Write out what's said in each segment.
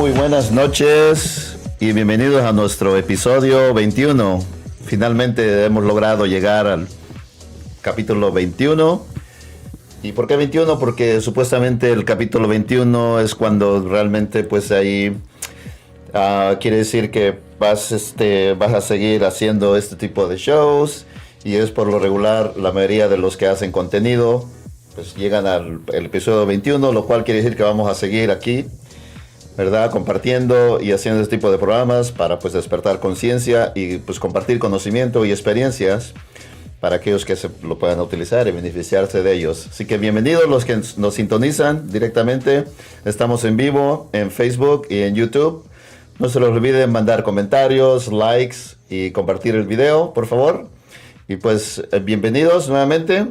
Muy buenas noches y bienvenidos a nuestro episodio 21. Finalmente hemos logrado llegar al capítulo 21. ¿Y por qué 21? Porque supuestamente el capítulo 21 es cuando realmente pues ahí quiere decir que vas a seguir haciendo este tipo de shows, y es por lo regular la mayoría de los que hacen contenido pues llegan al el episodio 21, lo cual quiere decir que vamos a seguir aquí, ¿verdad? Compartiendo y haciendo este tipo de programas para pues despertar conciencia y pues compartir conocimiento y experiencias para aquellos que lo puedan utilizar y beneficiarse de ellos. Así que bienvenidos los que nos sintonizan directamente. Estamos en vivo en Facebook y en YouTube. No se les olvide mandar comentarios, likes y compartir el video, por favor. Y pues bienvenidos nuevamente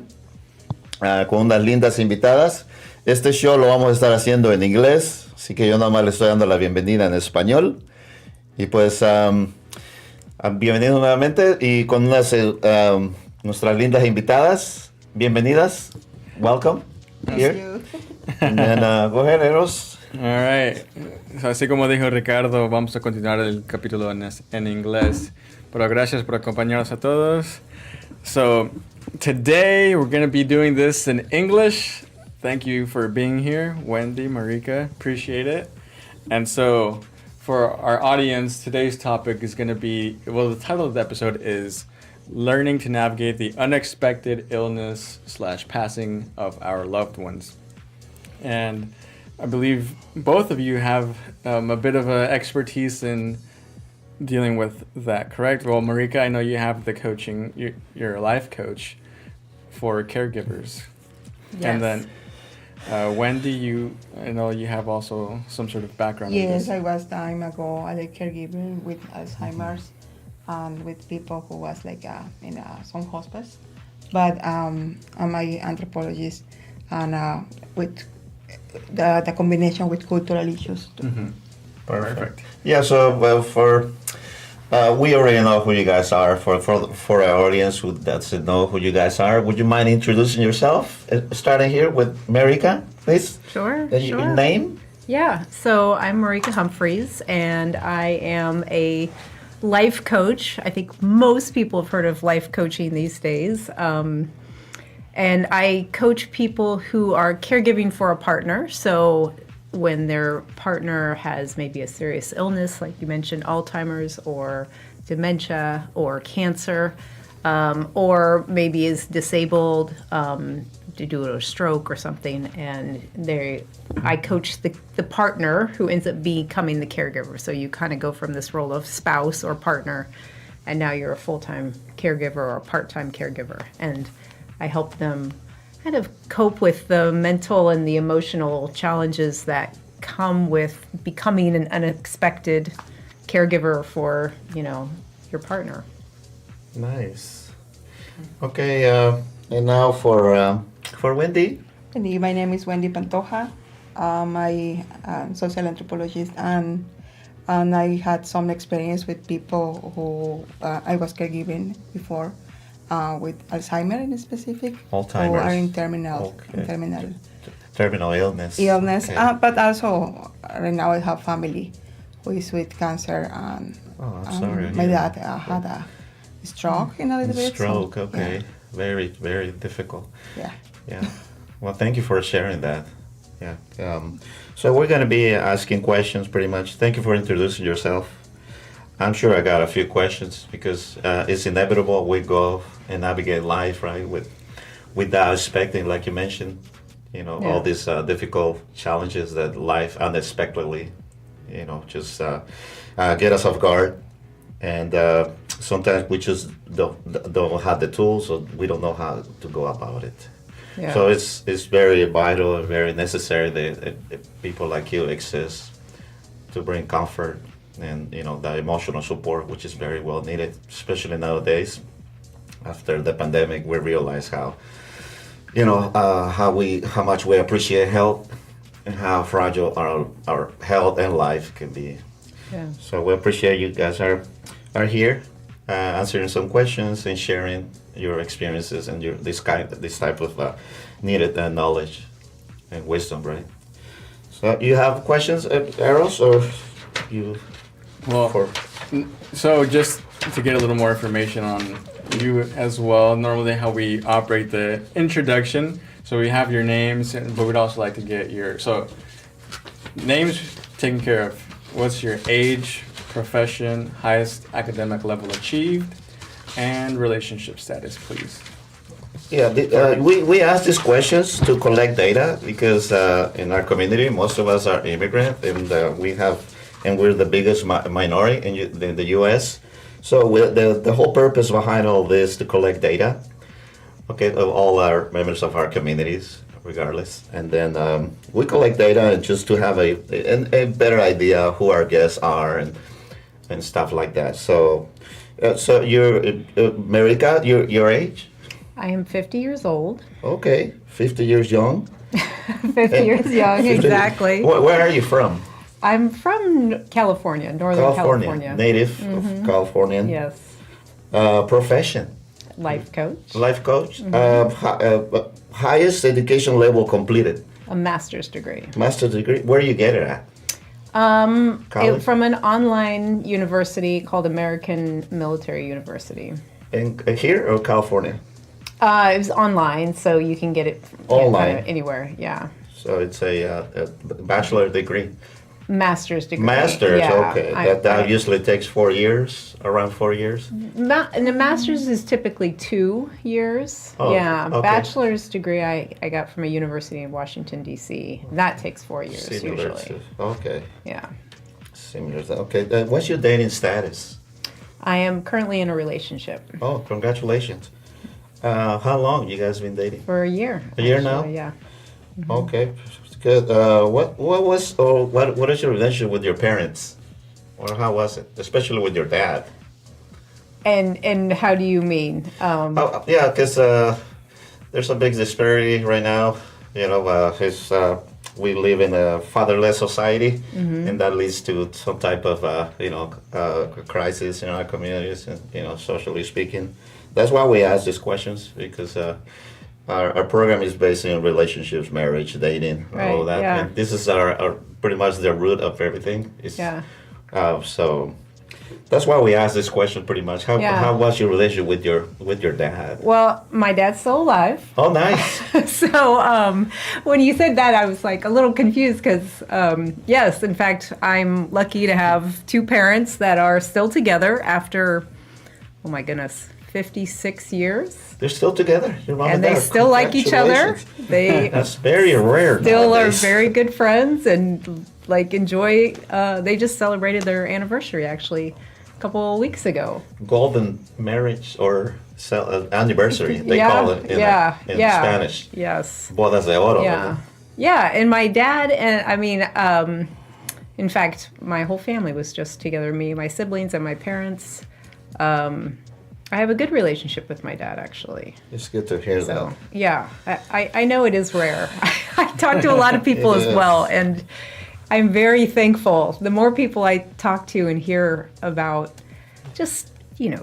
con unas lindas invitadas. Este show lo vamos a estar haciendo en inglés, así que yo nada más le estoy dando la bienvenida en español. Y pues bienvenidos nuevamente y con unas nuestras lindas invitadas. Bienvenidas. Welcome. Here. And then, go ahead, Eros. All right. Así como dijo Ricardo, vamos a continuar el capítulo en inglés. Pero gracias por acompañarnos a todos. So, today we're going to be doing this in English. Thank you for being here, Wendy, Marika. Appreciate it. And so, for our audience, today's topic is going to be, well, the title of the episode is Learning to Navigate the Unexpected Illness / Passing of Our Loved Ones. And I believe both of you have a bit of expertise in dealing with that, correct? Well, Marika, I know you have the coaching, you're a life coach for caregivers. Yes. And then Wendy, I know you have also some sort of background in Yes, this. I was time ago a caregiver with Alzheimer's and with people who was in some hospice. But I'm an anthropologist and with the combination with cultural issues too. Mm-hmm. Perfect. Yeah, so well, we already know who you guys are. For our audience who doesn't know who you guys are, would you mind introducing yourself? Starting here with Marika, please. Sure. Your name? Yeah. So I'm Marika Humphreys, and I am a life coach. I think most people have heard of life coaching these days. And I coach people who are caregiving for a partner. So when their partner has maybe a serious illness, like you mentioned, Alzheimer's or dementia or cancer, or maybe is disabled due to a stroke or something, and I coach the partner who ends up becoming the caregiver. So you kind of go from this role of spouse or partner, and now you're a full-time caregiver or a part-time caregiver. And I help them kind of cope with the mental and the emotional challenges that come with becoming an unexpected caregiver for, your partner. Nice. Okay, and now for Wendy. My name is Wendy Pantoja. I'm a social anthropologist and I had some experience with people who I was caregiving before. With Alzheimer in specific, Alzheimer's. who are in terminal illness. Okay. But also right now I have family who is with cancer, and I'm sorry. my dad had a stroke in a little bit. Stroke, so, okay. Yeah. Very, very difficult. Yeah. Well, thank you for sharing that. Yeah. So we're going to be asking questions pretty much. Thank you for introducing yourself. I'm sure I got a few questions because it's inevitable we go and navigate life, right, without expecting, like you mentioned, all these difficult challenges that life unexpectedly, just get us off guard. And sometimes we just don't have the tools, so we don't know how to go about it. Yeah. So it's very vital and very necessary that people like you exist to bring comfort and the emotional support, which is very well needed, especially nowadays. After the pandemic, we realize how how much we appreciate health and how fragile our health and life can be. Yeah. So we appreciate you guys are here answering some questions and sharing your experiences and this type of needed knowledge and wisdom, right? So you have questions, Eros, or you? Well, For, so just to get a little more information on you as well, normally how we operate the introduction. So we have your names, but we'd also like to get your names taken care of. What's your age, profession, highest academic level achieved, and relationship status, please? yeah, we ask these questions to collect data because in our community, most of us are immigrant, and we're the biggest minority in the U.S. So the whole purpose behind all this to collect data, okay, of all our members of our communities, regardless, and then we collect data and just to have a better idea who our guests are and stuff like that. So, so you're Marika, your age? I am 50 years old. Okay, 50 years young. 50 years young, exactly. Where are you from? I'm from California, Northern California. Native of Californian. Yes. Profession? Life coach. Life coach. Highest education level completed? A master's degree. Master's degree? Where you get it at? College? From an online university called American Military University. Here or California? It was online, so you can get it Online. kind of anywhere. Yeah. So it's a bachelor degree. Master's degree. Master's, Yeah, okay. I- That usually takes 4 years, around 4 years. And the master's is typically 2 years. Oh, yeah. okay. Bachelor's degree I got from a university in Washington, D.C. That takes 4 years Similar usually. okay. Yeah. Similar. Okay. What's your dating status? I am currently in a relationship Oh, congratulations. How long you guys been dating? for a year. A year now? actually, Yeah. Okay, good. What is your relationship with your parents? Or how was it, especially with your dad? And how do you mean? Oh, yeah, because there's a big disparity right now. You know, we live in a fatherless society, and that leads to some type of crisis in our communities, and socially speaking. That's why we ask these questions, because our program is based on relationships, marriage, dating, all of that. yeah. And this is our pretty much the root of everything. Yeah. So that's why we ask this question pretty much. Yeah. How was your relationship with your dad? Well, my dad's still alive. Oh, nice. So when you said that, I was like a little confused because, yes, in fact, I'm lucky to have 2 parents that are still together after, oh my goodness, 56 years. They're still together. Your mom And dad. they still like each other. Congratulations. They That's very rare. still are nowadays. very good friends and enjoy. They just celebrated their anniversary actually a couple of weeks ago. Golden marriage or anniversary. They call it in Spanish. Yes. Bodas de oro. Yeah. Yeah, and my dad and in fact, my whole family was just together, me, my siblings, and my parents. I have a good relationship with my dad, actually. It's good to hear So, that. yeah, I know it is rare. I talk to a lot of people as well, and I'm very thankful. The more people I talk to and hear about just,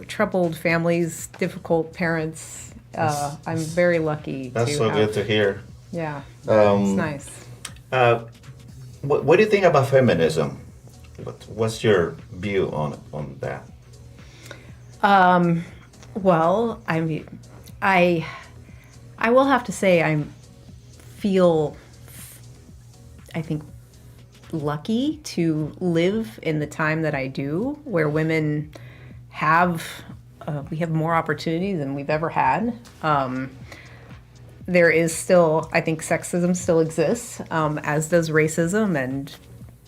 troubled families, difficult parents, I'm very lucky That's to so have. good to hear. Yeah, it's nice. What do you think about feminism? What's your view on that? Well, I mean, I will have to say I think, lucky to live in the time that I do, where women we have more opportunity than we've ever had. There is still, I think sexism still exists, as does racism and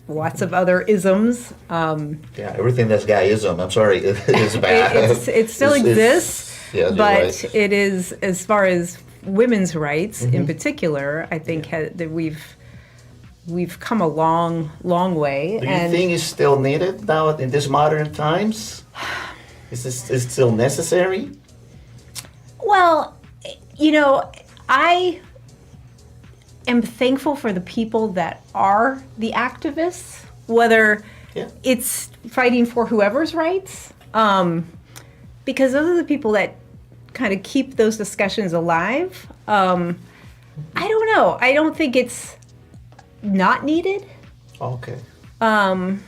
lots of other isms. Yeah, everything that's guyism, I'm sorry, is bad. It still exists, yeah, but right. it is, as far as women's rights in particular, I think that we've come a long, long way. Do you think it's still needed now in these modern times? Is it still necessary? Well, I am thankful for the people that are the activists, whether it's fighting for whoever's rights, because those are the people that kind of keep those discussions alive. I don't know. I don't think it's not needed. Okay. Um,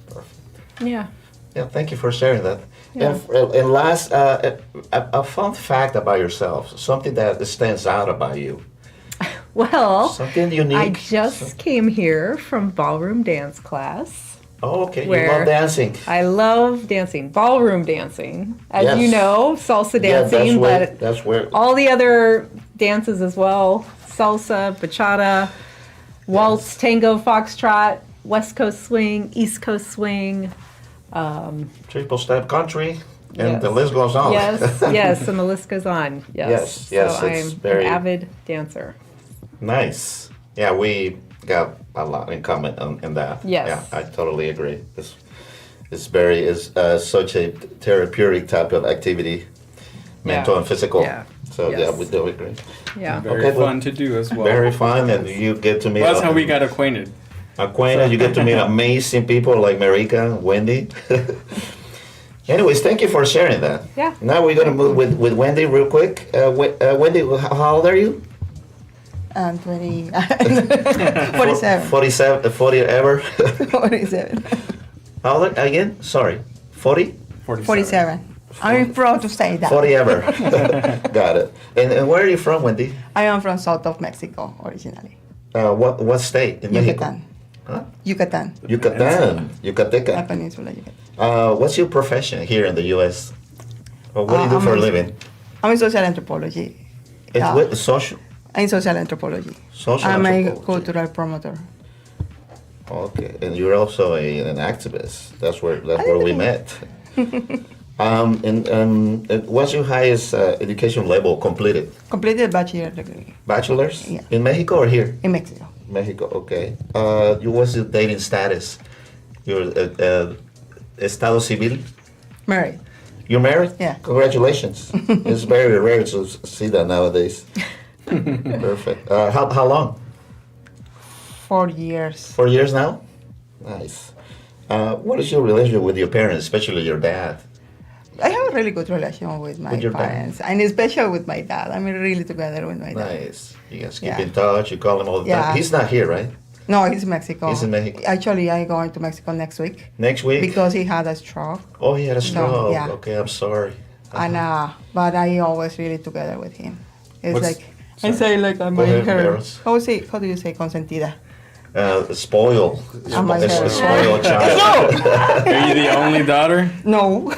Perfect. yeah. Yeah, thank you for sharing that. Yeah. And last, a fun fact about yourself, something that stands out about you, Well, something unique. I just came here from ballroom dance class. Oh, okay. You where love dancing. I love dancing, ballroom dancing, as Yes. you know, salsa Yeah, dancing, but that's where. all the other dances as well: salsa, bachata, waltz, Yes. tango, foxtrot, West Coast swing, East Coast swing. Triple step country, and Yes. the list goes on. Yes, yes, and the list goes on. Yes, Yes, So it's I'm very- an avid dancer. Nice. Yeah, we got a lot in common in that. Yes. Yeah, I totally agree. It's such a therapeutic type of activity, mental Yeah. and physical. Yeah. So yeah, Yes. we do agree. Yeah. Very Okay, well, fun to do as well. Very fun, and you get to meet. Well, that's how we got acquainted. acquainted. You get to meet amazing people like Marika, Wendy. Anyways, thank you for sharing that. Yeah. Now we're gonna move with Wendy real quick. Wendy, how old are you? 20, 47. 47, 40 ever. 47. How old again? Sorry, 40? 47. I'm proud to say that. 40 ever. Got it. And where are you from, Wendy? I am from south of Mexico originally. What state in Mexico? Yucatan. Huh? Yucatan. Yucatan. La Yucateca. Peninsula, Yucatan. What's your profession here in the U.S.? Or what do you do for a living? I'm in social anthropology. It's Yeah. with social. I'm in social anthropology. Social I'm a anthropology. cultural promoter. Okay, and you're also an activist. That's where we met. And what's your highest education level completed? Completed bachelor degree Bachelor's? Yeah. In Mexico or here? in Mexico. Mexico, okay. What's your dating status? Your estado civil? Married. You're married? Yeah. Congratulations. It's very rare to see that nowadays. Perfect. How long? 4 years. 4 years now? Nice. What is your relationship with your parents, especially your dad? I have a really good relation with my With your dad? parents, and especially with my dad. I'm really together with my dad. Nice. You guys keep Yeah. in touch. You call him all the Yeah. time. He's not here, right? No, he's in Mexico. He's in Mexico. Actually, I'm going to Mexico next week Next week? because he had a stroke. Oh, he had a stroke. yeah. Okay, I'm sorry. And but I always really together with him. It's What's- like I say like I'm Go ahead, her. Eros. How do you say consentida? Spoil. Am I It's a her? spoiled child. Are you the only daughter? No,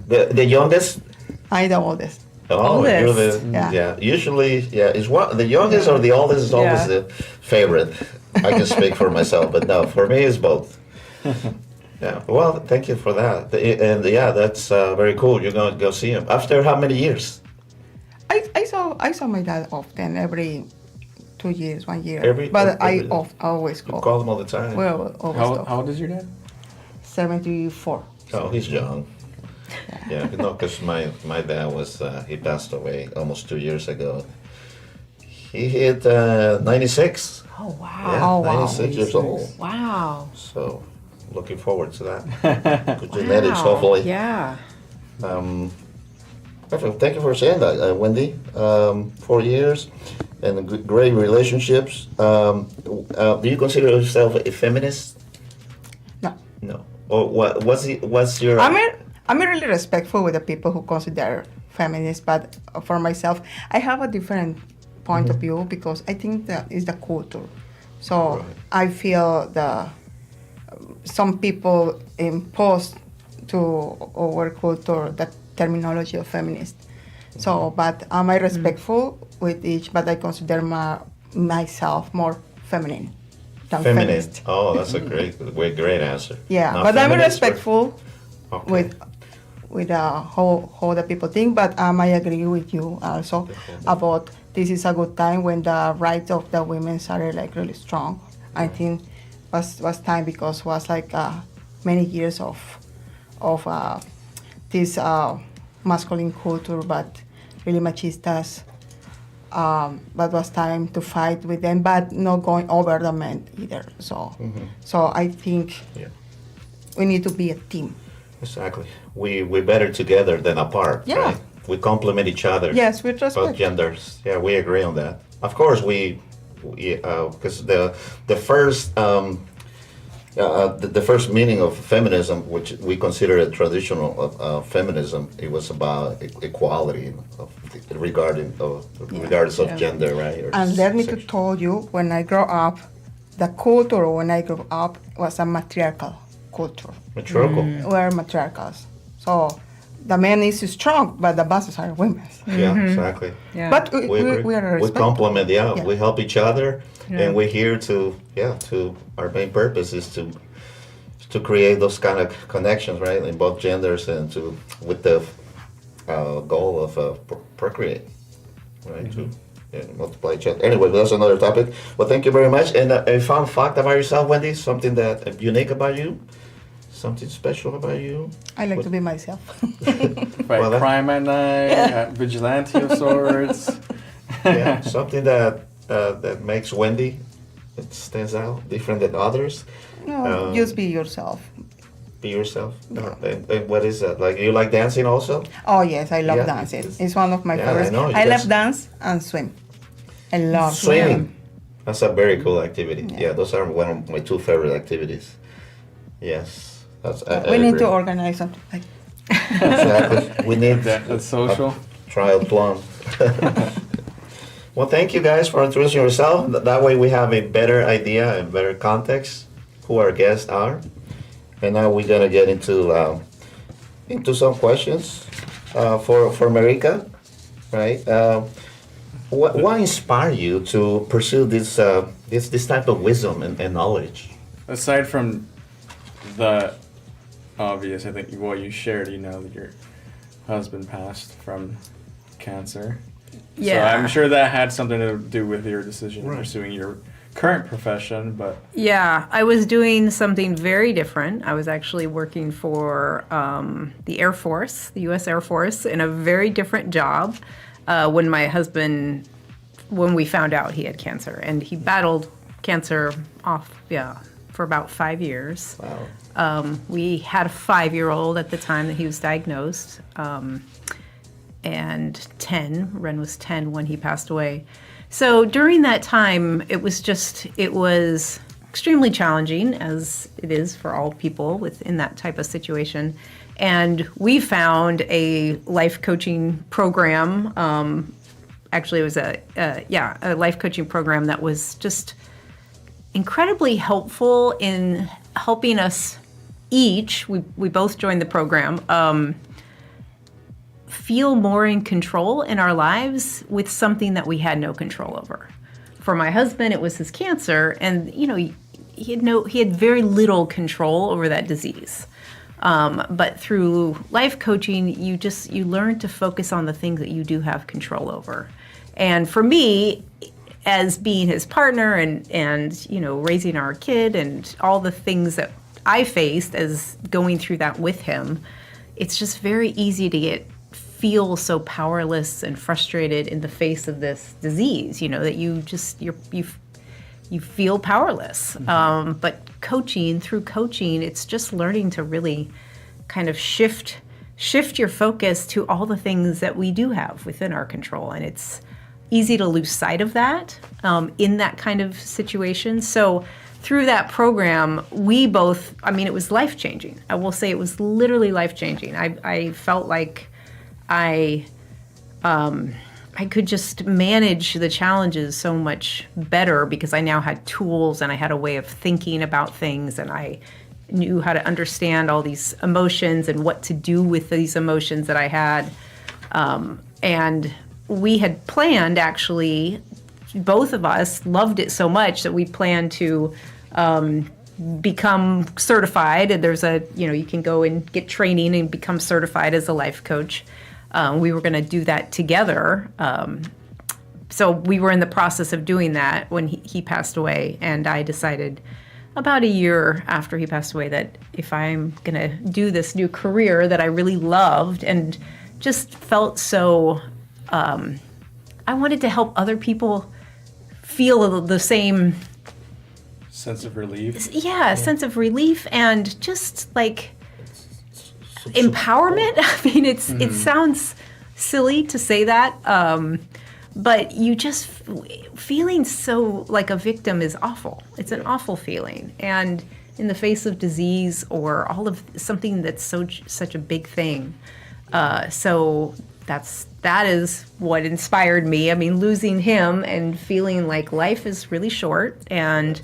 The youngest? I'm the oldest. Oh, you're Oldest. the Yeah. Usually, is one the youngest or the oldest is always Yeah. the favorite. I can speak for myself, but no, for me it's both. Yeah. Well, thank you for that. And yeah, that's very cool. You're going to go see him after how many years? I saw my dad often every 2 years, 1 year. Every- but I every- always You go. call him all the time. Well, always How, go. how old is your dad? 74. Oh, he's young. Yeah, no, because my dad was he passed away almost 2 years ago. He hit 96. Oh wow! Yeah, Oh, wow. 96 years old. Wow! So, looking forward to that. Good genetics, Wow. hopefully. Yeah. Perfect. Thank you for saying that, Wendy. 4 years and great relationships. Do you consider yourself a feminist? No. No. Or what's your? I'm really respectful with the people who consider feminist, but for myself, I have a different point of view because I think that is the culture. So Right. I feel some people impose to our culture the terminology of feminist. So, but am I respectful with each? But I consider myself more feminine than Feminine. feminist. Oh, that's a great answer. Yeah, Not but I'm feminist, respectful Okay. with how the people think. But I agree with you also about this is a good time when the rights of the women are like really strong. I think was time because was like many years of this masculine culture, but really machistas. But was time to fight with them, but not going over the men either. So I think Yeah. we need to be a team. Exactly. We're better together than apart. Yeah. Right? We complement each other. Yes, with Both respect. genders. Yeah, we agree on that. Of course, we because the first the first meaning of feminism, which we consider a traditional feminism, it was about equality regardless of gender, right? Or And let me to sex. tell you, when I grew up, the culture when I grew up was a matriarchal culture. Matriarchal. We're matriarchals. So the man is strong, but the bosses are women. Yeah, exactly. Yeah. But We we agree. are We respectful. complement, Yeah. we help each other, Yeah. and we're here to our main purpose is to create those kind of connections, right, in both genders, and with the goal of procreate, right, to multiply each other. Anyway, that's another topic. Well, thank you very much. And a fun fact about yourself, Wendy, something that unique about you, something special about you. I like to be myself. Fight Well, that- crime at night, vigilante of sorts. Yeah, something that makes Wendy, it stands out different than others. No, just be yourself. Be yourself. And what is that? Like, you like dancing also? Oh yes, I love Yeah, dancing. it's- It's one of my yeah, favorites. I know, I yes. love dance and swim. I love Swimming. That's a very cool activity. Yeah. Yeah, those are one of my two favorite activities. Yes. I We need agree. to organize something like Exactly. We need That's social. trial plum. Well, thank you guys for introducing yourself. That way we have a better idea and better context who our guests are. And now we're gonna get into some questions for Marika, right? What inspired you to pursue this type of wisdom and knowledge? Aside from the obvious, I think what you shared, that your husband passed from cancer. Yeah. So I'm sure that had something to do with your decision in Right. pursuing your current profession, but Yeah, I was doing something very different. I was actually working for the Air Force, the U.S. Air Force, in a very different job when we found out he had cancer. And he battled cancer off, for about 5 years. Wow. We had a 5-year-old at the time that he was diagnosed, and 10. Ren was 10 when he passed away. So during that time, it was extremely challenging, as it is for all people within that type of situation. And we found a life coaching program. Actually, it was a life coaching program that was just incredibly helpful in helping us each. We both joined the program. Feel more in control in our lives with something that we had no control over. For my husband, it was his cancer, and he had very little control over that disease. But through life coaching, you learn to focus on the things that you do have control over. And for me, as being his partner and raising our kid and all the things that I faced as going through that with him, it's just very easy to feel so powerless and frustrated in the face of this disease, that you feel powerless. Mm-hmm. But through coaching, it's just learning to really kind of shift your focus to all the things that we do have within our control. And it's easy to lose sight of that in that kind of situation. So through that program, it was life-changing. I will say it was literally life-changing. I felt like I could just manage the challenges so much better because I now had tools and I had a way of thinking about things, and I knew how to understand all these emotions and what to do with these emotions that I had. And we had planned, actually, both of us loved it so much that we planned to become certified. And there's you can go and get training and become certified as a life coach. We were going to do that together. So we were in the process of doing that when he passed away. And I decided about a year after he passed away that if I'm going to do this new career that I really loved and just felt so, I wanted to help other people feel the same sense of relief. sense of relief and just like empowerment. I mean, it sounds silly to say that, but you just feeling so like a victim is awful. It's an awful feeling, and in the face of disease or all of something that's such a big thing. So that is what inspired me. I mean, losing him and feeling like life is really short, and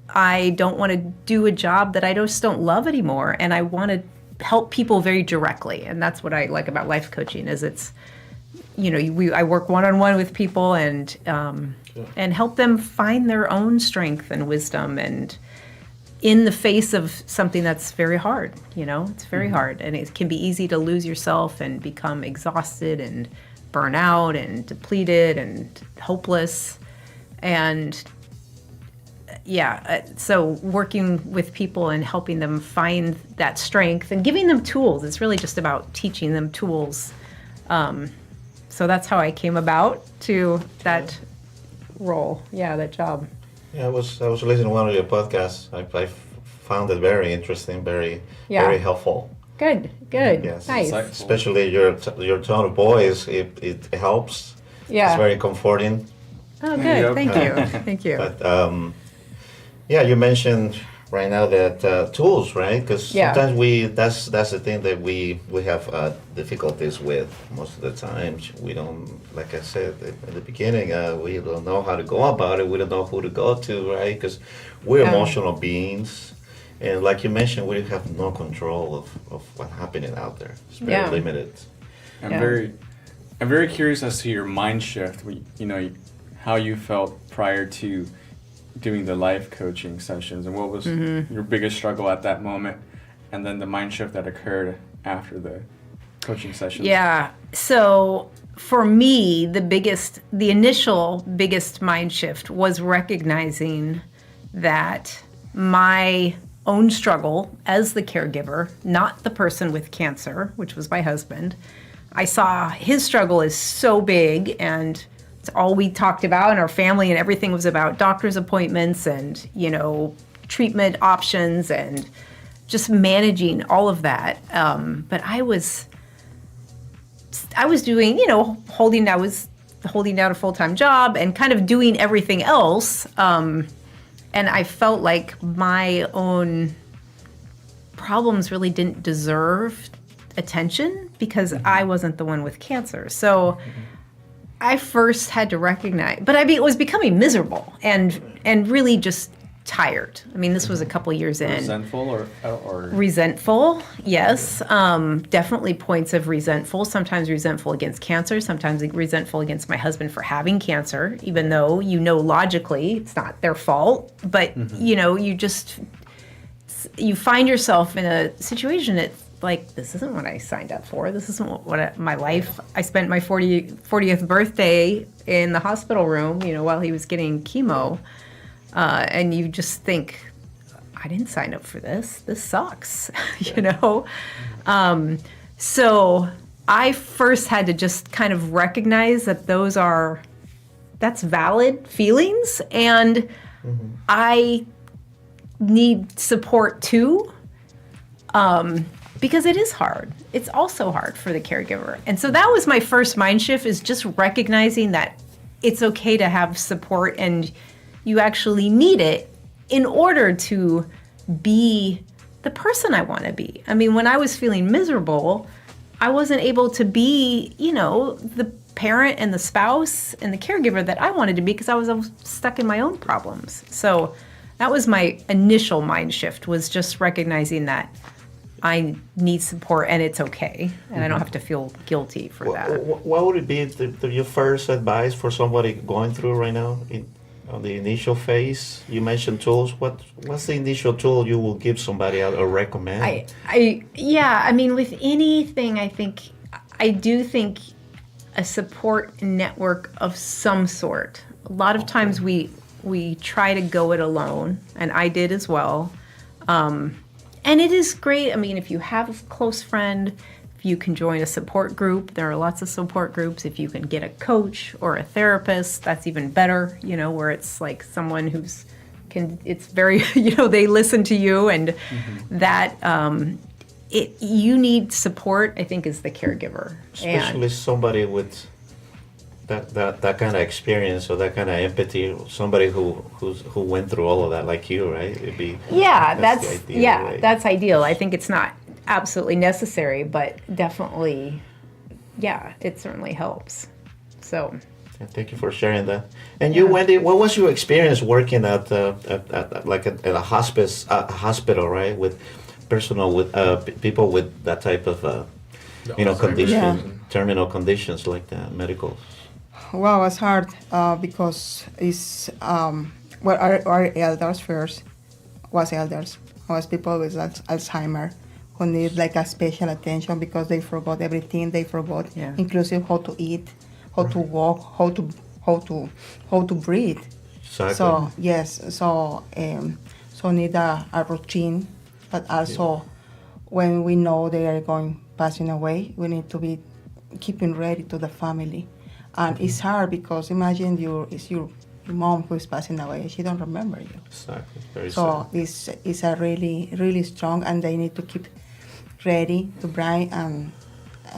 I don't want to do a job that I just don't love anymore, and I want to help people very directly. And that's what I like about life coaching is it's, I work one-on-one with people and help them find their own strength and wisdom, and in the face of something that's very hard, it's very hard, and it can be easy to lose yourself and become exhausted and burn out and depleted and hopeless. And so working with people and helping them find that strength and giving them tools, it's really just about teaching them tools. So that's how I came about to that role, that job. Yeah, I was listening to one of your podcasts. I found it very interesting, very helpful. Good. Yes, Nice. Especially your tone of voice, it helps. Yeah. It's very comforting. Oh, good. Thank you. Thank you. But you mentioned right now that tools, right? Because sometimes that's the thing that we have difficulties with most of the time. We don't, like I said at the beginning, we don't know how to go about it. We don't know who to go to, right? Because we're emotional beings, and like you mentioned, we have no control of what's happening out there. It's very limited. I'm very curious as to your mind shift. How you felt prior to doing the life coaching sessions, and what was your biggest struggle at that moment, and then the mind shift that occurred after the coaching sessions. Yeah. So for me, the initial biggest mind shift was recognizing that my own struggle as the caregiver, not the person with cancer, which was my husband, I saw his struggle is so big, and it's all we talked about in our family, and everything was about doctor's appointments and, treatment options and just managing all of that. But I was doing, I was holding down a full-time job and kind of doing everything else. And I felt like my own problems really didn't deserve attention because I wasn't the one with cancer. So I first had to recognize, but it was becoming miserable and really just tired. I mean, this was a couple years in. Resentful or resentful, yes. Definitely points of resentful. Sometimes resentful against cancer. Sometimes resentful against my husband for having cancer, even though logically it's not their fault. But you find yourself in a situation that's like, this isn't what I signed up for. This isn't my life. I spent my 40th birthday in the hospital room, while he was getting chemo. And you just think, I didn't sign up for this. This sucks, So I first had to just kind of recognize that that's valid feelings, and I need support too. Because it is hard. It's also hard for the caregiver. And so that was my first mind shift, is just recognizing that it's okay to have support and you actually need it in order to be the person I want to be. I mean, when I was feeling miserable, I wasn't able to be, the parent and the spouse and the caregiver that I wanted to be because I was stuck in my own problems. So that was my initial mind shift, was just recognizing that I need support and it's okay, and I don't have to feel guilty for that. What would it be your first advice for somebody going through right now on the initial phase? You mentioned tools. What's the initial tool you will give somebody or recommend? I mean, with anything, I do think a support network of some sort. A lot of times we try to go it alone, and I did as well. And it is great. I mean, if you have a close friend, if you can join a support group, there are lots of support groups. If you can get a coach or a therapist, that's even better, where it's like someone it's very, they listen to you, and that you need support, I think, as the caregiver. Especially somebody with that kind of experience or that kind of empathy, somebody who went through all of that like you, right? It'd be That's the ideal way. that's ideal. I think it's not absolutely necessary, but definitely, yeah, it certainly helps. So. Yeah, thank you for sharing that. And you, Wendy, what was your experience working at a hospital, right, with people with that type of condition, terminal conditions like that, medical? Well, it was hard because it's our elders first was people with Alzheimer who need like a special attention because they forgot everything. They forgot, inclusive how to eat, how to walk, how to breathe. Exactly. So yes, so need a routine, but also when we know they are passing away, we need to be keeping ready to the family. And it's hard because imagine it's your mom who is passing away. She don't remember you. Exactly. Very so sad. this is a really strong, and they need to keep ready to bring. And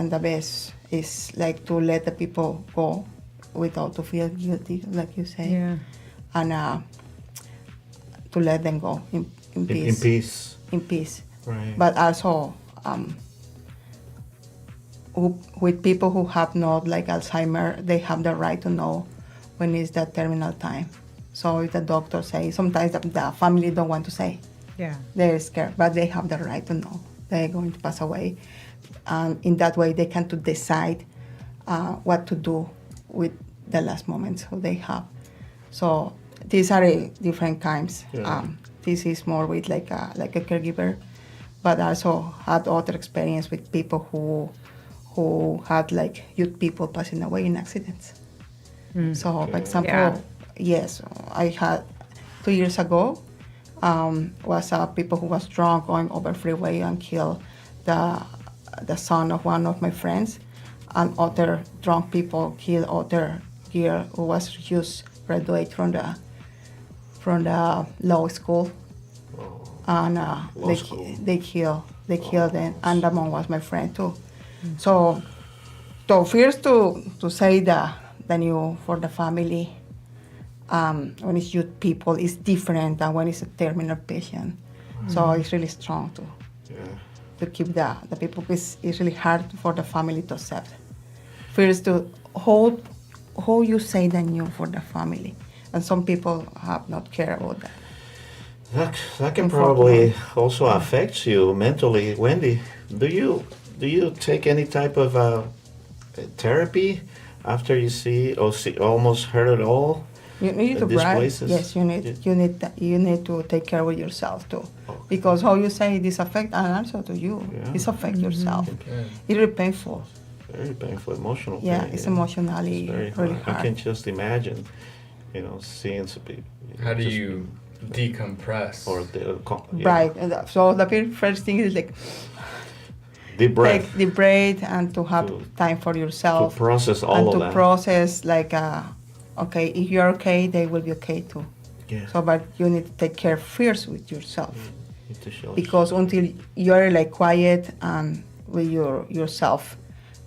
the best is like to let the people go without to feel guilty, like you say, and to let them go in peace. In peace. Right. But also. With people who have not like Alzheimer, they have the right to know when is the terminal time. So if the doctor says, sometimes the family don't want to say. Yeah. They're scared, but they have the right to know they're going to pass away. And in that way, they can to decide what to do with the last moments who they have. So these are different kinds. Yeah. This is more with like a caregiver, but also had other experience with people who had like youth people passing away in accidents. So, for example, yes, I had 2 years ago was people who was drunk going over freeway and killed the son of one of my friends, and other drunk people killed other girl who was just graduate from the law school, and they killed them, and the mom was my friend too. So first to say the new for the family, when it's youth people, is different than when it's a terminal patient. So it's really strong to keep the people, because it's really hard for the family to accept. First to how you say the new for the family, and some people have not care about that. That can probably also affect you mentally, Wendy. Do you take any type of therapy after you see almost heard it all? You need to breathe. Yes, you need to take care of yourself too, because how you say this affect and also to you, it's affect yourself. Okay. It's really painful. Very painful, emotional. Yeah, pain, it's emotionally really hard. I can just imagine, seeing some people. How do you decompress? Right. So the first thing is like deep breath. Take deep breath and to have time for yourself. To process all of that. And to process like, okay, if you're okay, they will be okay too. Yeah. So, but you need to take care first with yourself. Because until you're like quiet and with yourself,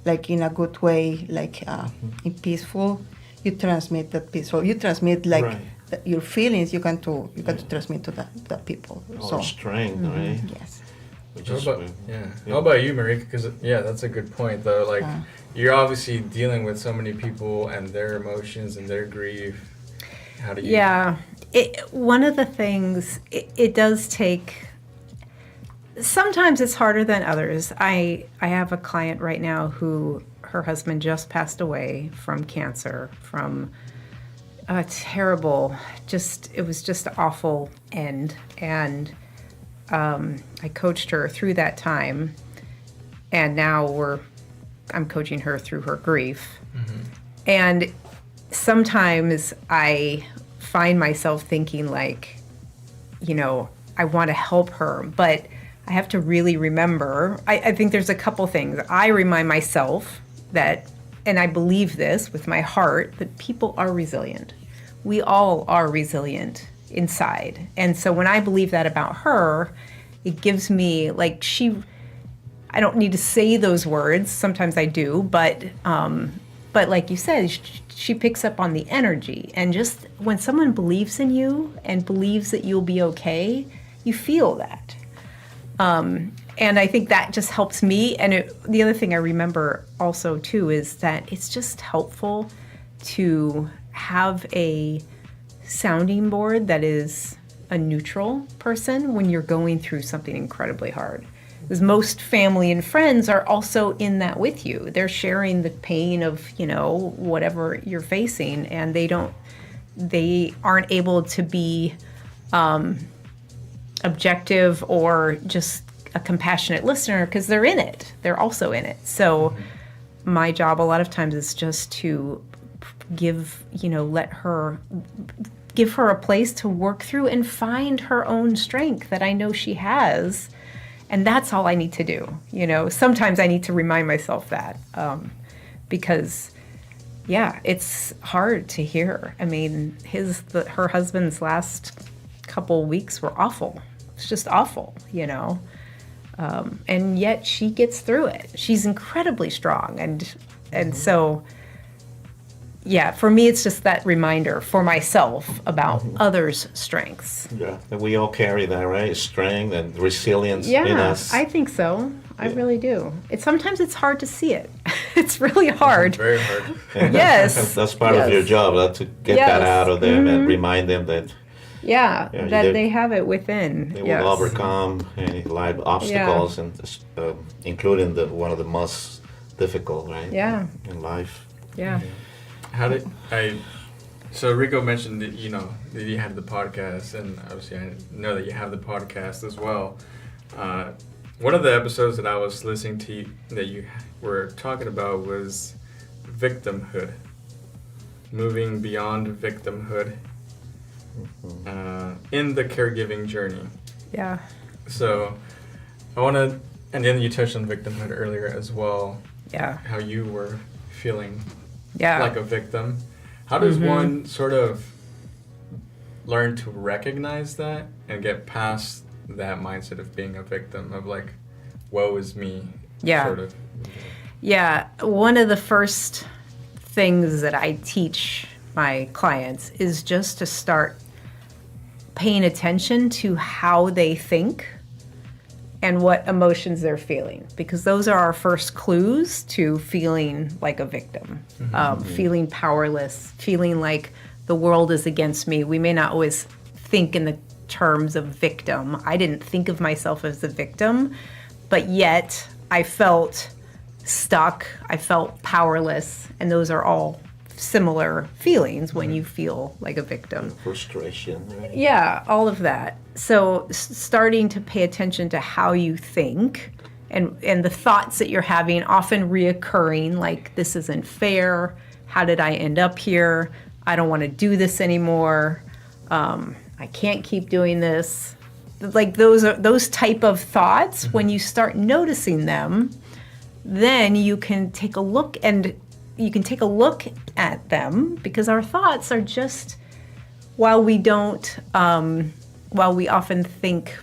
like in a good way, like in peaceful, you transmit that peace. So you transmit like your feelings. You can to transmit to the people. So strength, right? Yes. How about you, Marika? Because that's a good point, though. Like, you're obviously dealing with so many people and their emotions and their grief. How do you? Yeah, one of the things it does take. Sometimes it's harder than others. I have a client right now who her husband just passed away from cancer, from a terrible, it was just an awful end. And I coached her through that time, and now I'm coaching her through her grief. Mm-hmm. And sometimes I find myself thinking like, I want to help her, but I have to really remember, I think there's a couple things. I remind myself that, and I believe this with my heart, that people are resilient. We all are resilient inside. And so when I believe that about her, it gives me I don't need to say those words. Sometimes I do, but But like you said, she picks up on the energy. And just when someone believes in you and believes that you'll be okay, you feel that. And I think that just helps me. And the other thing I remember also, too, is that it's just helpful to have a sounding board that is a neutral person when you're going through something incredibly hard. Because most family and friends are also in that with you. They're sharing the pain of, whatever you're facing, and they aren't able to be objective or just a compassionate listener because they're in it. They're also in it. So my job a lot of times is just to give her a place to work through and find her own strength that I know she has. And that's all I need to do. Sometimes I need to remind myself that because, it's hard to hear. I mean, her husband's last couple weeks were awful. It's just awful, and yet she gets through it. She's incredibly strong. And so, for me, it's just that reminder for myself about others' strengths. Yeah, and we all carry that, right? Strength and resilience in Yeah, us. I think so. I really do. Sometimes it's hard to see it. It's really hard. Very hard. Yes. That's part of your job, to get that out of them and remind them that that they have it within. they will overcome any life obstacles, and including one of the most difficult, right? Yeah. In life. Yeah. So Rico mentioned that, that you had the podcast, and obviously I know that you have the podcast as well. One of the episodes that I was listening to that you were talking about was victimhood, moving beyond victimhood in the caregiving journey. Yeah. So I want to, and then you touched on victimhood earlier as well. Yeah. How you were feeling Yeah. like a victim. How does one sort of learn to recognize that and get past that mindset of being a victim, of like, woe is me, sort of? Yeah. One of the first things that I teach my clients is just to start paying attention to how they think and what emotions they're feeling, because those are our first clues to feeling like a victim, feeling powerless, feeling like the world is against me. We may not always think in the terms of victim. I didn't think of myself as a victim, but yet I felt stuck, I felt powerless, and those are all similar feelings when you feel like a victim. Frustration, right? Yeah, all of that. So starting to pay attention to how you think and the thoughts that you're having, often reoccurring, like, this isn't fair, how did I end up here, I don't want to do this anymore, I can't keep doing this. Like those type of thoughts, when you start noticing them, then you can take a look at them, because our thoughts are just, while we often think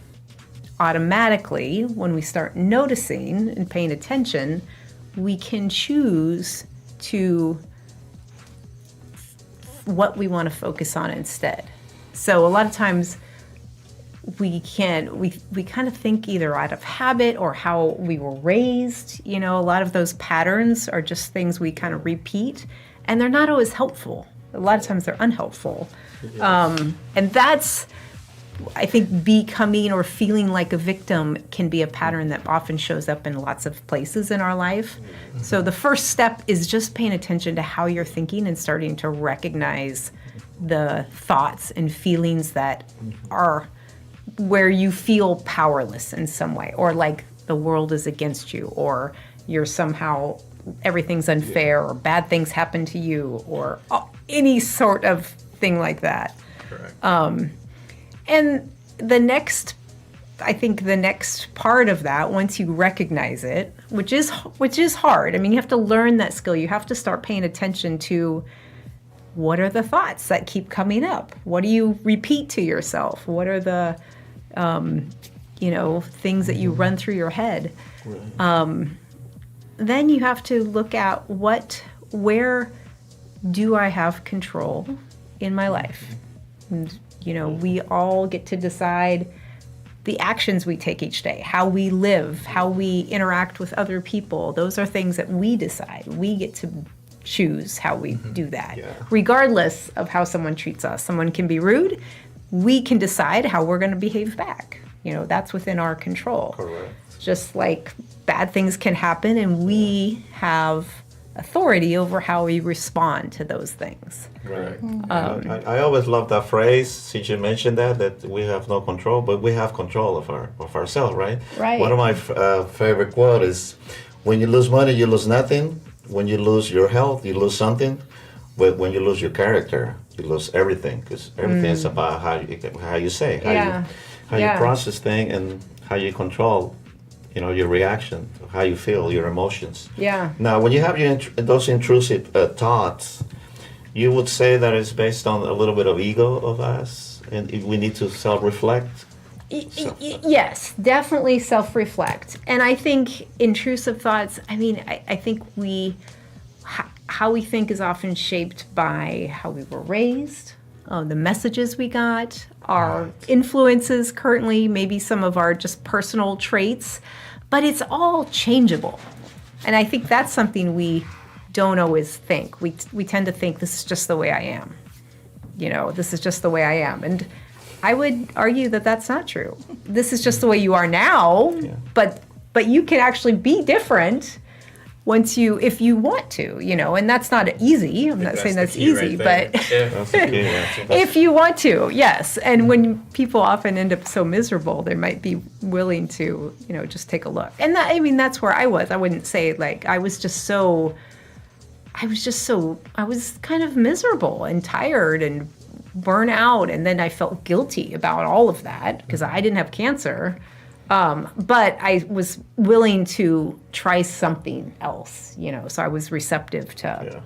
automatically, when we start noticing and paying attention, we can choose to what we want to focus on instead. So a lot of times we kind of think either out of habit or how we were raised. A lot of those patterns are just things we kind of repeat, and they're not always helpful. A lot of times they're unhelpful. And that's, I think, becoming or feeling like a victim can be a pattern that often shows up in lots of places in our life. So the first step is just paying attention to how you're thinking and starting to recognize the thoughts and feelings that are where you feel powerless in some way, or like the world is against you, or you're somehow, everything's unfair, or bad things happen to you, or any sort of thing like that. Correct. And the next part of that, once you recognize it, which is hard. I mean, you have to learn that skill. You have to start paying attention to, what are the thoughts that keep coming up? What do you repeat to yourself? What are the, things that you run through your head? Right. Then you have to look at what where do I have control in my life? And, we all get to decide the actions we take each day, how we live, how we interact with other people. Those are things that we decide. We get to choose how we do that, regardless of how someone treats us. Someone can be rude. We can decide how we're going to behave back. That's within our control. Correct. Just like bad things can happen, and we have authority over how we respond to those things. Right. I always love that phrase, since you mentioned that we have no control, but we have control of ourselves, right? Right. One of my favorite quotes is, when you lose money, you lose nothing. When you lose your health, you lose something. But when you lose your character, you lose everything, because everything is about how you say, how you process things, and how you control your reaction, how you feel, your emotions. Yeah. Now, when you have those intrusive thoughts, you would say that it's based on a little bit of ego of us, and we need to self-reflect? Yes, definitely self-reflect. And I think intrusive thoughts, I think how we think is often shaped by how we were raised, the messages we got, our influences currently, maybe some of our just personal traits, but it's all changeable. And I think that's something we don't always think. We tend to think this is just the way I am. This is just the way I am. And I would argue that that's not true. This is just the way you are now, but you can actually be different if you want to, and that's not easy. I'm not saying that's easy, but if you want to, yes. And when people often end up so miserable, they might be willing to, just take a look. And that's where I was. I wouldn't say I was kind of miserable and tired and burnt out. And then I felt guilty about all of that because I didn't have cancer. But I was willing to try something else, so I was receptive to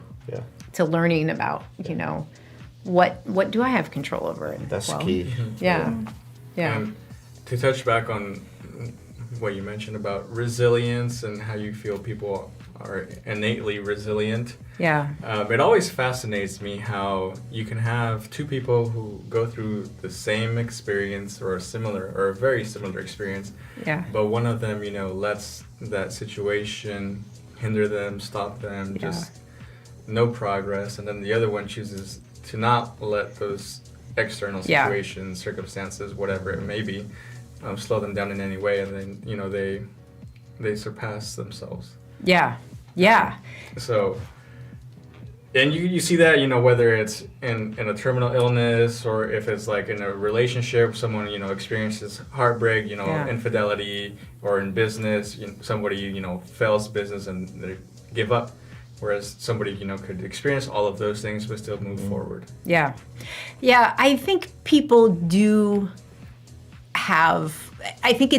learning about, what do I have control over? And, that's key. Yeah. To touch back on what you mentioned about resilience and how you feel people are innately resilient. Yeah. It always fascinates me how you can have two people who go through the same experience or a very similar experience. Yeah. But one of them, lets that situation hinder them, stop them, just no progress. And then the other one chooses to not let those external situations, circumstances, whatever it may be, slow them down in any way. And then, they surpass themselves. Yeah. So, and you see that, whether it's in a terminal illness or if it's like in a relationship, someone, experiences heartbreak, infidelity, or in business, somebody, fails business and they give up. Whereas somebody, could experience all of those things but still move forward. Yeah. I think people do I think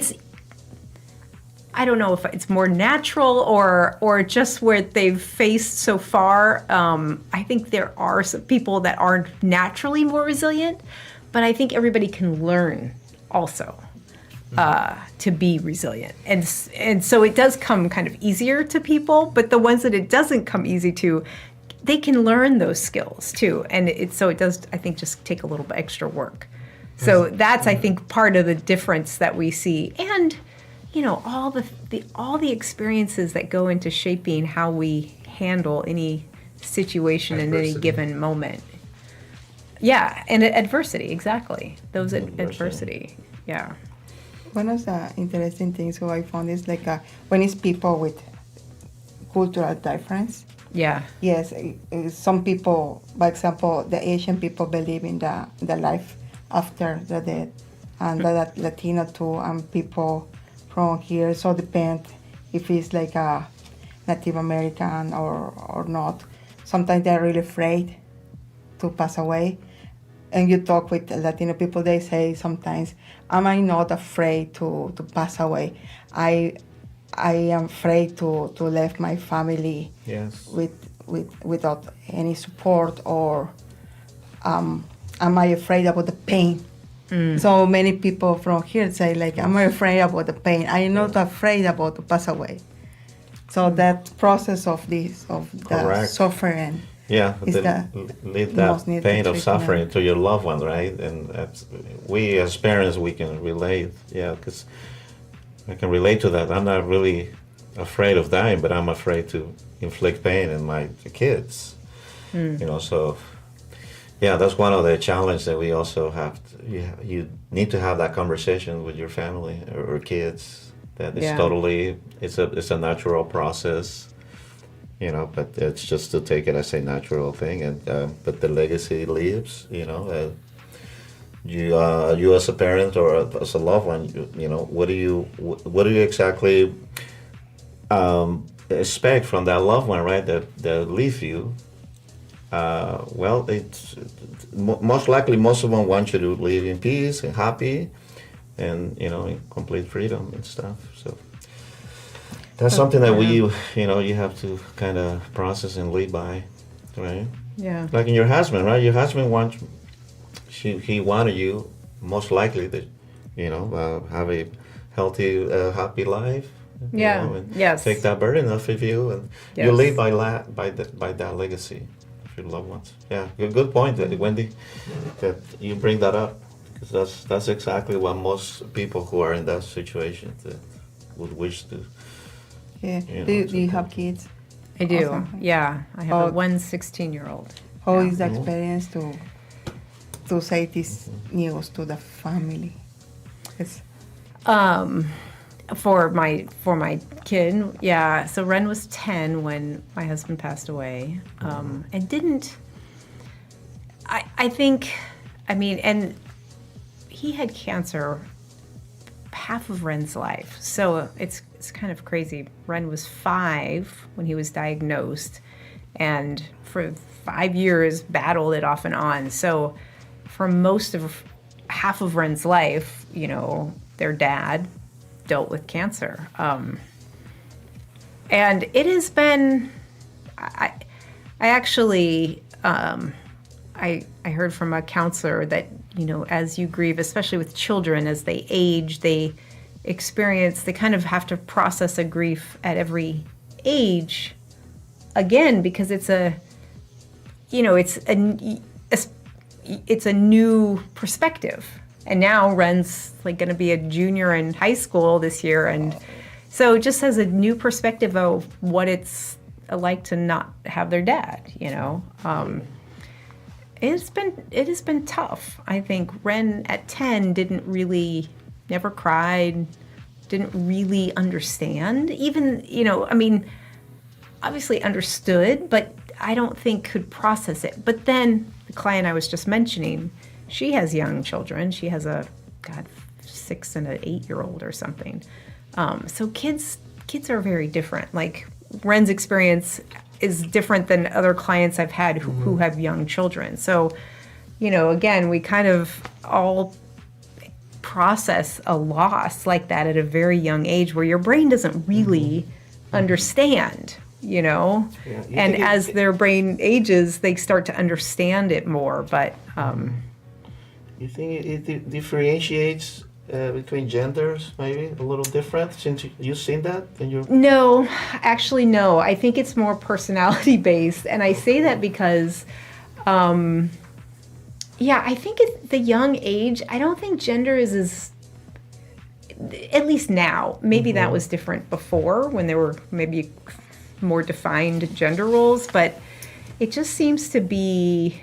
I don't know if it's more natural or just where they've faced so far. I think there are some people that are naturally more resilient, but I think everybody can learn also to be resilient. And so it does come kind of easier to people, but the ones that it doesn't come easy to, they can learn those skills too. And it does, I think, just take a little bit extra work. So that's, I think, part of the difference that we see. And all the experiences that go into shaping how we handle any situation in any given moment. Yeah, and adversity, exactly. Those adversity. Yeah. One of the interesting things I found is when it's people with cultural difference. Yeah. Yes, some people, for example, the Asian people believe in the life after the death, and the Latino too, and people from here, so depend if it's like a Native American or not. Sometimes they're really afraid to pass away. And you talk with Latino people, they say sometimes, am I not afraid to pass away? I am afraid to leave my family without any support, or am I afraid about the pain? So many people from here say I'm afraid about the pain. I'm not afraid about to pass away. So that process of the Correct. suffering. Yeah, Is that lead most that needed pain of treatment. suffering to your loved one, right? And we as parents, we can relate. Yeah, because I can relate to that. I'm not really afraid of dying, but I'm afraid to inflict pain in my kids. So yeah, that's one of the challenges that we also have. You need to have that conversation with your family or kids. That is totally, it's a natural process. But it's just to take it as a natural thing, and but the legacy lives. You as a parent or as a loved one, what do you exactly expect from that loved one, right? That leave you. Well, it's most likely most of them want you to live in peace and happy, and in complete freedom and stuff. So. That's something that you have to kind of process and live by, right? Yeah. Like in your husband, right? Your husband he wanted you most likely to, have a healthy, happy life. And Yes. take that burden off of you, and you live by that legacy of your loved ones. Yeah, good point, Wendy, that you bring that up, because that's exactly what most people who are in that situation would wish to. Yeah. Do you have kids? I do. Awesome. Yeah. I have a 16-year-old. How is the experience to say this news to the family? It's, For my kid, yeah. So Ren was 10 when my husband passed away, and didn't. I think, and he had cancer half of Ren's life, so it's kind of crazy. Ren was 5 when he was diagnosed, and for 5 years battled it off and on. So for most of half of Ren's life, their dad dealt with cancer, and it has been. I actually I heard from a counselor that as you grieve, especially with children, as they age, they kind of have to process a grief at every age again, because it's a new perspective. And now Ren's going to be a junior in high school this year, and so it just has a new perspective of what it's like to not have their dad. It has been tough. I think Ren at 10 never cried, didn't really understand. Even, obviously understood, but I don't think could process it. But then the client I was just mentioning, she has young children. She has a 6 and an 8-year-old or something. So kids are very different. Like Ren's experience is different than other clients I've had who have young children. So, again, we kind of all process a loss like that at a very young age, where your brain doesn't really understand, and as their brain ages, they start to understand it more. But you think it differentiates between genders, maybe a little different, since you've seen that in your... No, actually, no. I think it's more personality based, and I say that because, I think at the young age, I don't think gender is as, at least now. Maybe that was different before when there were maybe more defined gender roles, but it just seems to be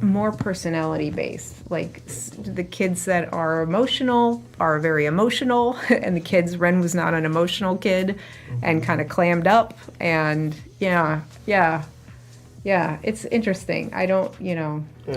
more personality based. Like the kids that are emotional are very emotional, and the kids, Ren was not an emotional kid and kind of clammed up, and it's interesting. I don't,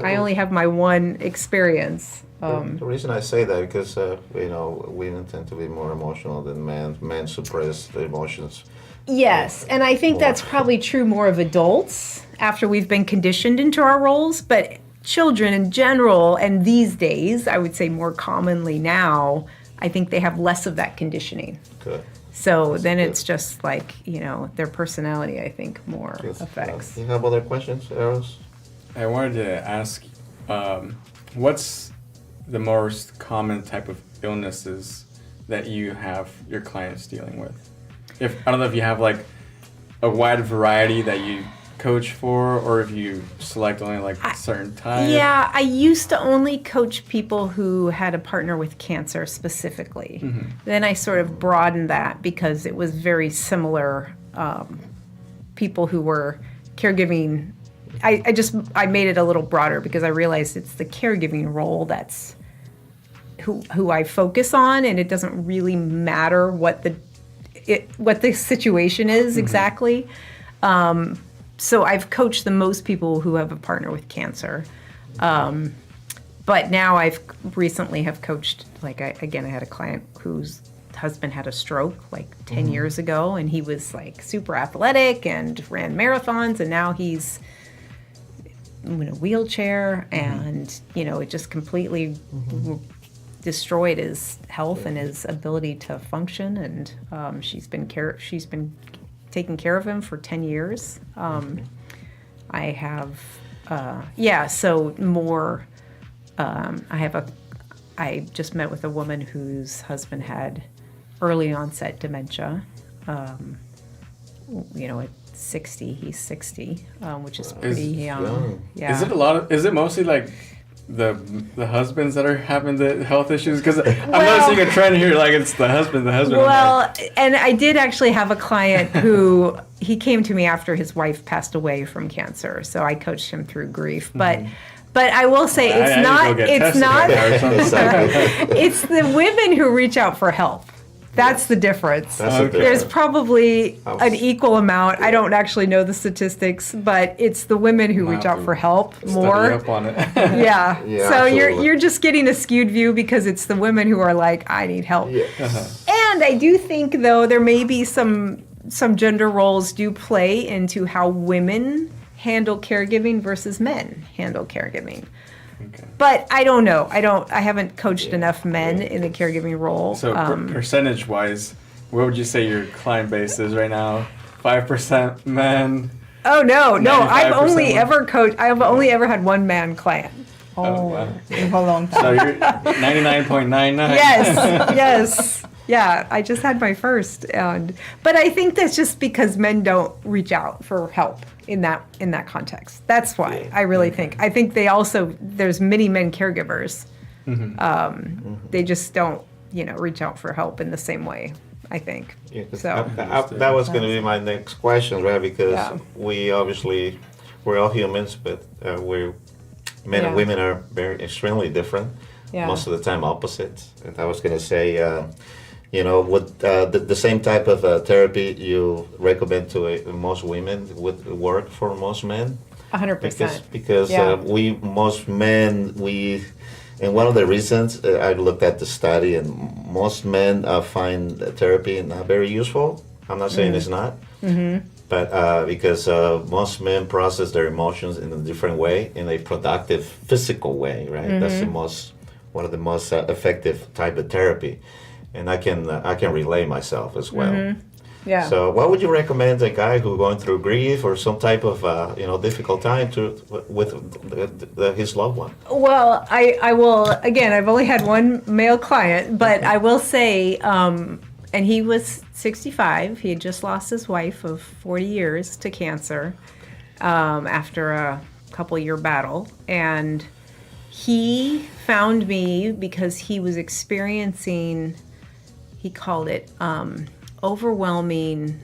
I only have my one experience. The reason I say that, because women tend to be more emotional than men. Men suppress the emotions. Yes, and I think that's probably true more of adults after we've been conditioned into our roles, but children in general, and these days, I would say more commonly now, I think they have less of that conditioning. Good. So then it's just like, their personality, I think, more affects. Do you have other questions, Eros? I wanted to ask, what's the most common type of illnesses that you have your clients dealing with? if I don't know if you have like a wide variety that you coach for, or if you select only like a certain type. Yeah, I used to only coach people who had a partner with cancer specifically. Then I sort of broadened that because it was very similar people who were caregiving. I made it a little broader because I realized it's the caregiving role that's who I focus on, and it doesn't really matter what the situation is exactly. So I've coached the most people who have a partner with cancer. But now I've recently have coached, like I had a client whose husband had a stroke like 10 years ago, and he was like super athletic and ran marathons, and now he's in a wheelchair, and it just completely destroyed his health and his ability to function. And she's been taking care of him for 10 years. I have, so more, I just met with a woman whose husband had early onset dementia, at 60, he's 60, which is pretty young. Yeah. Is it mostly like the husbands that are having the health issues? Because I'm noticing a trend here, like it's the husband. Well, and I did actually have a client who, he came to me after his wife passed away from cancer, so I coached him through grief. But I will say it's the women who reach out for help. That's the difference. There's probably an equal amount. I don't actually know the statistics, but it's the women who reach out for help more. Up on it. Yeah. So absolutely. you're just getting a skewed view because it's the women who are like, I need help. Yeah. And I do think, though, there may be some gender roles do play into how women handle caregiving versus men handle caregiving. Okay. But I don't know. I haven't coached enough men in the caregiving role. So percentage-wise, what would you say your client base is right now? 5% men? Oh no. I've only women? ever coached. I've only ever had one man client. Wow. In a long time. So you're 99.99? Yes. Yeah, I just had my first, but I think that's just because men don't reach out for help in that context. That's why I really think. I think there's many men caregivers. They just don't, reach out for help in the same way, I think. Yeah, 'cause So that was going to be my next question, right? Because we're all humans, but men and women are extremely different. Yeah. Most of the time opposites. And I was going to say, would the same type of therapy you recommend to most women would work for most men? 100%. Because most men, and one of the reasons I looked at the study, and most men find therapy not very useful. I'm not saying it's not, but because most men process their emotions in a different way, in a productive, physical way, right? That's one of the most effective type of therapy, and I can relay myself as well. Yeah. So, what would you recommend a guy who's going through grief or some type of difficult time with his loved one? Well, I will, again, I've only had one male client, but I will say, and he was 65. He had just lost his wife of 40 years to cancer after a couple-year battle. And he found me because he was experiencing, he called it overwhelming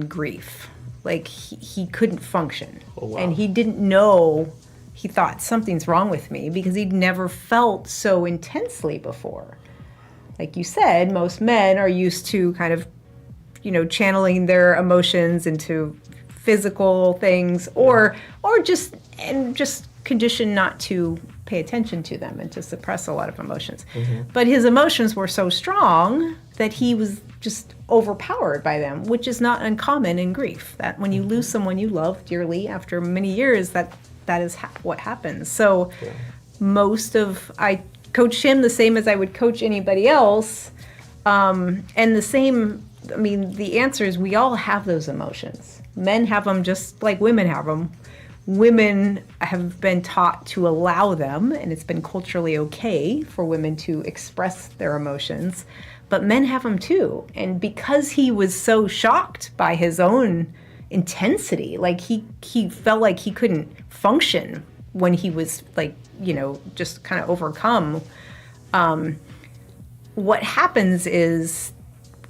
grief. Like he couldn't function. Oh, wow. And he didn't know, he thought something's wrong with me because he'd never felt so intensely before. Like you said, most men are used to kind of, channeling their emotions into physical things or just conditioned not to pay attention to them and to suppress a lot of emotions. But his emotions were so strong that he was just overpowered by them, which is not uncommon in grief. That when you lose someone you love dearly after many years, that is what happens. So I coach him the same as I would coach anybody else. And the answer is we all have those emotions. Men have them just like women have them. women have been taught to allow them, and it's been culturally okay for women to express their emotions, but men have them too. And because he was so shocked by his own intensity, like he felt like he couldn't function when he was like, just kind of overcome. What happens is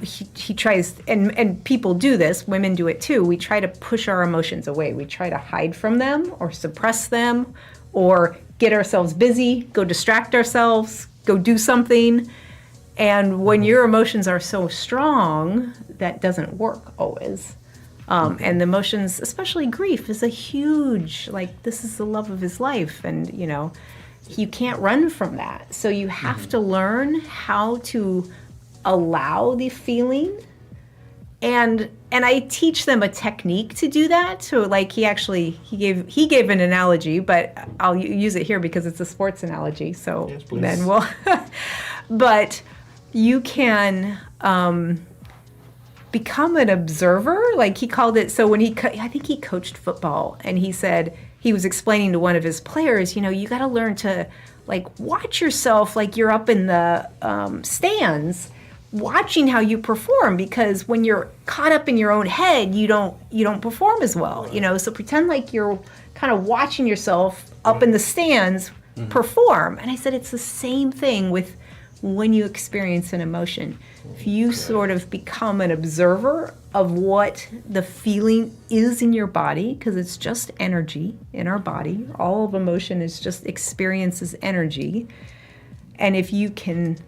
he tries, and people do this, women do it too, we try to push our emotions away. We try to hide from them or suppress them or get ourselves busy, go distract ourselves, go do something. And when your emotions are so strong, that doesn't work always. And the emotions, especially grief, is a huge, like, this is the love of his life. And, you can't run from that. So you have to learn how to allow the feeling. And I teach them a technique to do that. So like he gave an analogy, but I'll use it here because it's a sports analogy. So yes, please. Then we'll, but you can become an observer. Like he called it, so when I think he coached football, and he said, he was explaining to one of his players, you got to learn to like watch yourself like you're up in the stands, watching how you perform, because when you're caught up in your own head, you don't perform as well. So pretend like you're kind of watching yourself up in the stands perform. And I said it's the same thing with when you experience an emotion. If you sort of become an observer of what the feeling is in your body, because it's just energy in our body. All of emotion is just experiences energy. And if you can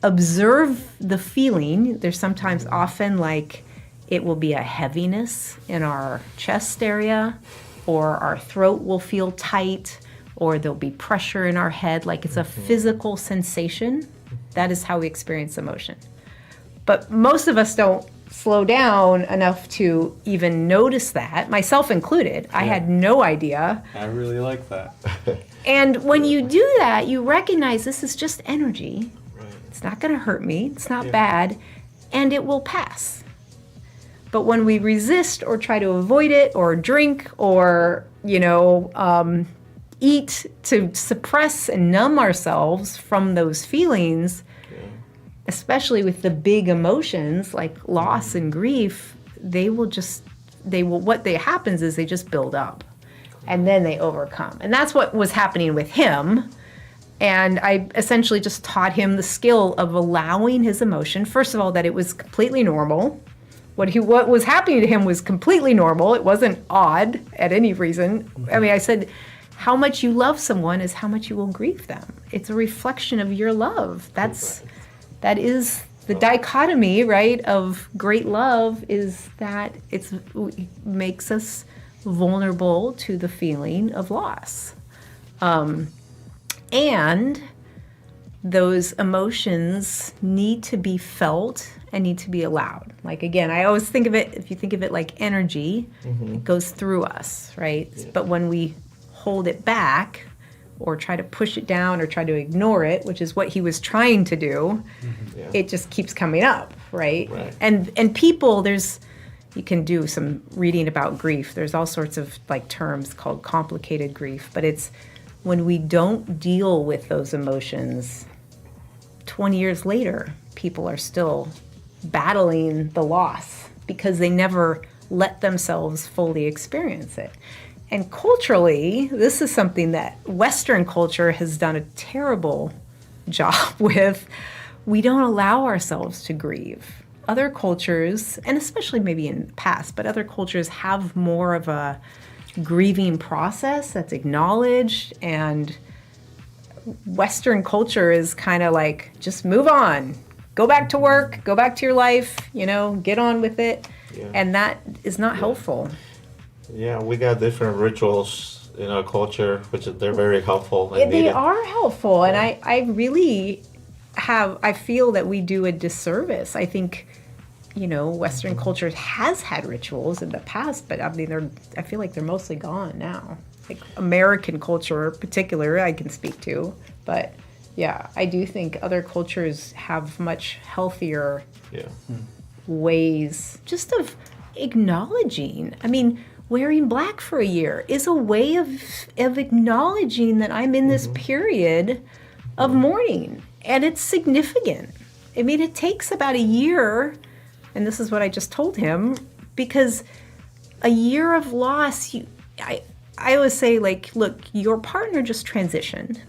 observe the feeling, there's sometimes often like it will be a heaviness in our chest area, or our throat will feel tight, or there'll be pressure in our head, like it's a physical sensation. That is how we experience emotion. But most of us don't slow down enough to even notice that, myself included. I had no idea. I really like that. And when you do that, you recognize this is just energy. Right. It's not going to hurt me. It's not bad. And it will pass. But when we resist or try to avoid it or drink or, eat to suppress and numb ourselves from those feelings, especially with the big emotions like loss and grief, what happens is they just build up and then they overcome. And that's what was happening with him. And I essentially just taught him the skill of allowing his emotion. First of all, that it was completely normal. What was happening to him was completely normal. It wasn't odd at any reason. I mean, I said, how much you love someone is how much you will grieve them. It's a reflection of your love. That is the dichotomy, right, of great love, is that it makes us vulnerable to the feeling of loss. And those emotions need to be felt and need to be allowed. Like, again, I always think of it, if you think of it like energy, it goes through us, right? Yeah. But when we hold it back or try to push it down or try to ignore it, which is what he was trying to do, it just keeps coming up, right? And people, you can do some reading about grief. There's all sorts of like terms called complicated grief, but it's when we don't deal with those emotions, 20 years later, people are still battling the loss because they never let themselves fully experience it. And culturally, this is something that Western culture has done a terrible job with. We don't allow ourselves to grieve. Other cultures, and especially maybe in the past, but other cultures have more of a grieving process that's acknowledged, and Western culture is kind of like, just move on, go back to work, go back to your life, get on with it. And that is not helpful. Yeah, we got different rituals in our culture, which they're very helpful. And they are helpful, and I really I feel that we do a disservice. I think, Western culture has had rituals in the past, but I mean, I feel like they're mostly gone now. Like American culture in particular, I can speak to, but yeah, I do think other cultures have much healthier ways just of acknowledging. I mean, wearing black for a year is a way of acknowledging that I'm in this period of mourning. And it's significant. I mean, it takes about a year, and this is what I just told him, because a year of loss, I always say, like, look, your partner just transitioned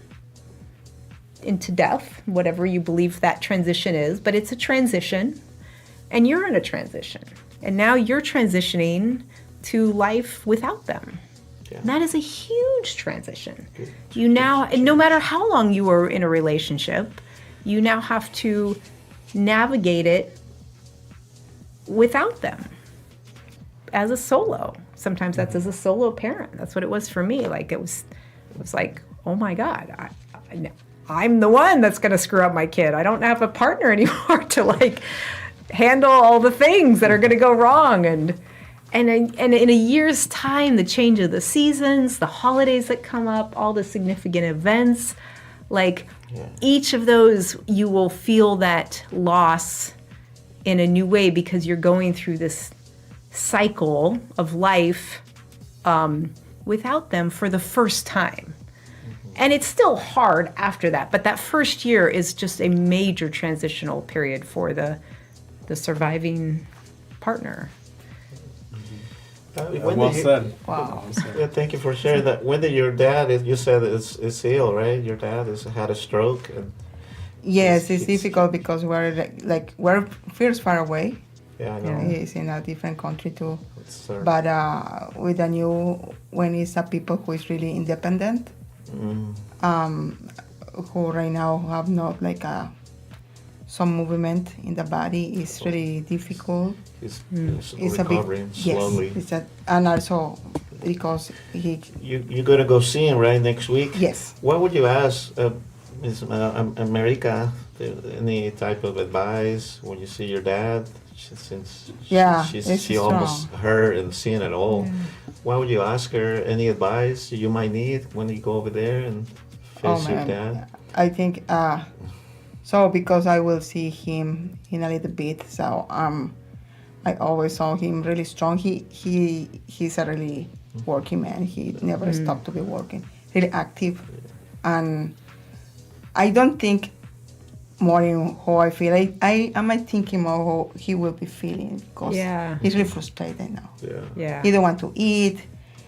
into death, whatever you believe that transition is, but it's a transition, and you're in a transition. And now you're transitioning to life without them. Yeah. And that is a huge transition. You now, and no matter how long you were in a relationship, you now have to navigate it without them as a solo. Sometimes that's as a solo parent. That's what it was for me. Like it was like, oh my God, I'm the one that's going to screw up my kid. I don't have a partner anymore to like handle all the things that are going to go wrong. And in a year's time, the change of the seasons, the holidays that come up, all the significant events, like each of those, you will feel that loss in a new way because you're going through this cycle of life without them for the first time. And it's still hard after that, but that first year is just a major transitional period for the surviving partner. Well said. Wow. Yeah, thank you for sharing that. When did your dad, you said is ill, right? Your dad had a stroke. And Yes, it's difficult because we're first far away. Yeah, I know. He's in a different country too. It's, But with a when it's a people who is really independent, who right now have not like some movement in the body, is really difficult. It's big, recovering slowly. yes, and also because You're gonna go see him right next week. Yes. What would you ask Ms. Marika? Any type of advice when you see your dad? Since she almost heard and seen it all. Yeah. What would you ask her? Any advice you might need when you go over there and face your dad? I think so because I will see him in a little bit. So I always saw him really strong. He's a really working man. He never stopped to be working. Really active, and I don't think more in how I feel. I am thinking more how he will be feeling because he's really frustrated now. Yeah. He don't want to eat.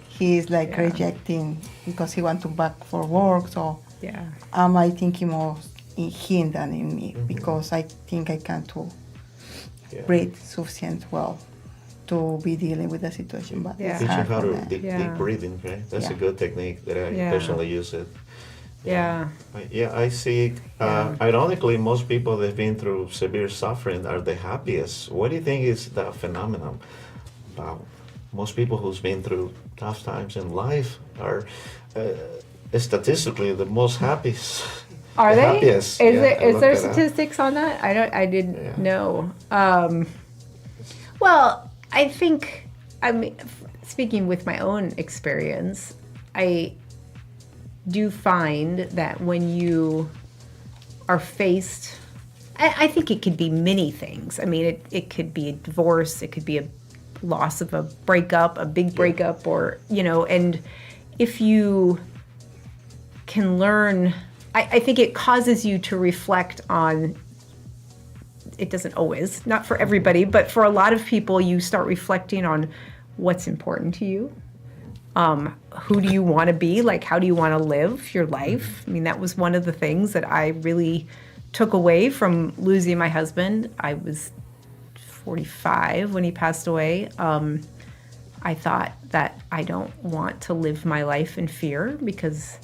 He's like rejecting because he want to back for work. So am I thinking more in him than in me because I think I can't breathe sufficient well to be dealing with the situation. But teaching how to deep breathing, right? That's a good technique that I personally use it. I see. Ironically, most people that have been through severe suffering are the happiest. What do you think is that phenomenon about most people who's been through tough times in life are statistically the most happiest? Are they? Happiest. Is there statistics on that? I didn't know. Well, I think speaking with my own experience, I do find that when you are faced, I think it could be many things. I mean, it could be a divorce, it could be a loss of a breakup, a big breakup, or, and if you can learn, I think it causes you to reflect on, it doesn't always, not for everybody, but for a lot of people, you start reflecting on what's important to you. Who do you want to be? Like, how do you want to live your life? I mean, that was one of the things that I really took away from losing my husband. I was 45 when he passed away. I thought that I don't want to live my life in fear because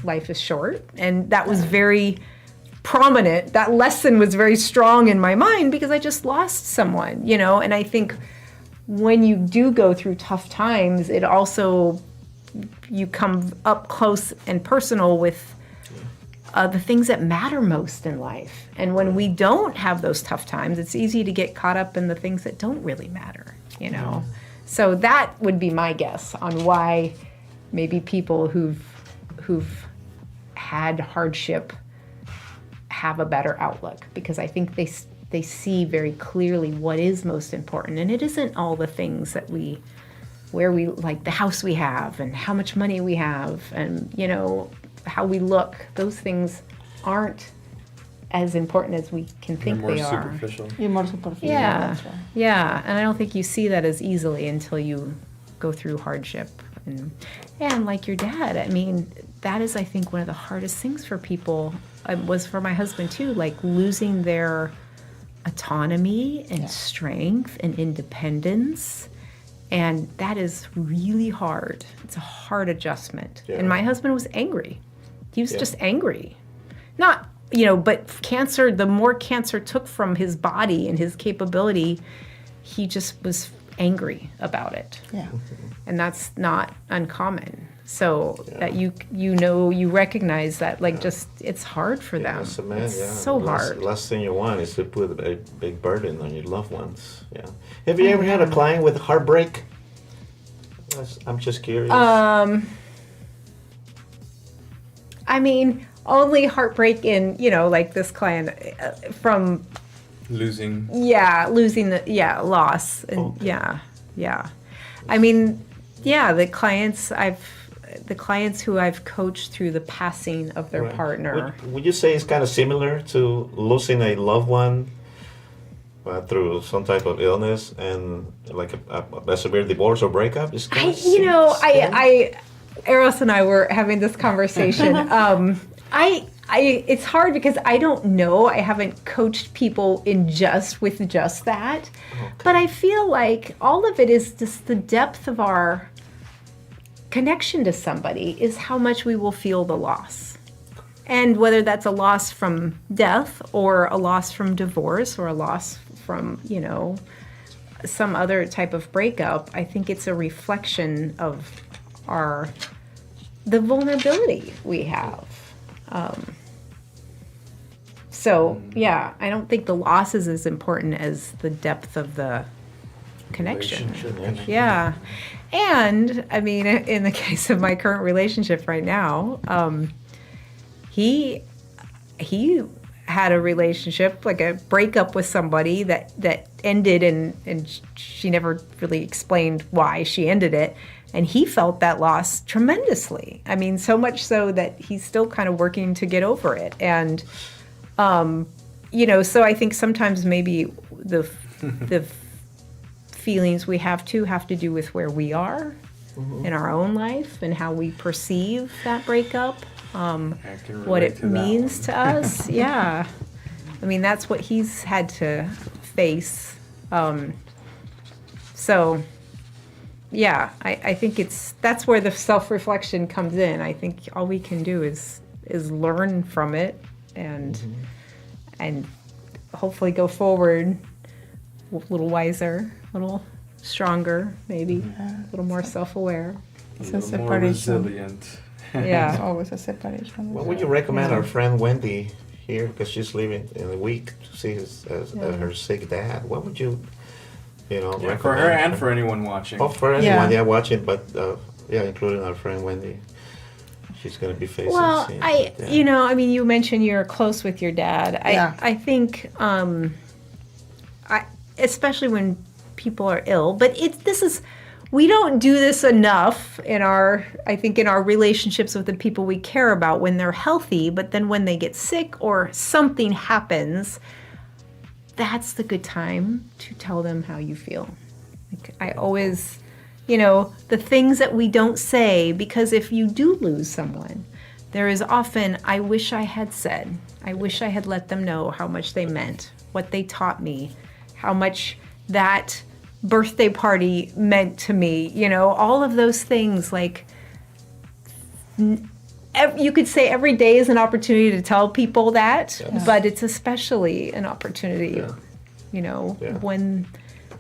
life is short. And that was very prominent. That lesson was very strong in my mind because I just lost someone, and I think when you do go through tough times, it also, you come up close and personal with the things that matter most in life. And when we don't have those tough times, it's easy to get caught up in the things that don't really matter, So that would be my guess on why maybe people who've had hardship have a better outlook, because I think they see very clearly what is most important, and it isn't all the things that we where we like the house we have and how much money we have and, you know, how we look. Those things aren't as important as we can They're think more they are. superficial. You're more superficial. Yeah, That's right. yeah, and I don't think you see that as easily until you go through hardship. And like your dad, I mean, that is, I think, one of the hardest things for people, was for my husband too, like losing their autonomy and strength and independence. And that is really hard. It's a hard adjustment. Yeah. And my husband was angry. He was just angry. Not, you know, but cancer, the more cancer took from his body and his capability, he just was angry about it. Yeah. And that's not uncommon. So that you know, you recognize that, like, just, it's hard for them. As a man, it's yeah. so hard. Last thing you want is to put a big burden on your loved ones. Yeah. Have you ever had a client with heartbreak? I'm just curious. I mean, only heartbreak in, you know, like this client from, Losing. losing the, loss. And yeah. I mean, the clients who I've coached through the passing of their Right. partner. Would you say it's kind of similar to losing a loved one through some type of illness and like a severe divorce or breakup? It's kind of Eros and I were having this conversation. It's hard because I don't know. I haven't coached people with just that. Okay. But I feel like all of it is just the depth of our connection to somebody is how much we will feel the loss. And whether that's a loss from death or a loss from divorce or a loss from, you know, some other type of breakup, I think it's a reflection of the vulnerability we have. I don't think the loss is as important as the depth of the connection. Relationship. Yeah. And I mean, in the case of my current relationship right now, he had a relationship, like a breakup with somebody that ended, and she never really explained why she ended it. And he felt that loss tremendously. I mean, so much so that he's still kind of working to get over it. And, you know, so I think sometimes maybe the feelings we have to do with where we are in our own life and how we perceive that breakup, what it means to us. Yeah. I mean, that's what he's had to face. I think that's where the self-reflection comes in. I think all we can do is learn from it and hopefully go forward a little wiser, a little stronger, maybe, a little more self-aware. It's A a little more separation. resilient. It's Yeah. always a separation. What would you recommend our friend Wendy here, because she's leaving in a week to see her sick dad? What would you recommend? For her and for anyone watching. Oh, for anyone, Yeah. watching, but including our friend Wendy. She's going to be facing. Well, sin. you mentioned you're close with your dad. I think, especially when people are ill, but we don't do this enough in our relationships with the people we care about when they're healthy, but then when they get sick or something happens, that's the good time to tell them how you feel. Like, I always, the things that we don't say, because if you do lose someone, there is often, I wish I had said, I wish I had let them know how much they meant, what they taught me, how much that birthday party meant to me, all of those things. Like, you could say every day is an opportunity to tell people that, but it's especially an opportunity,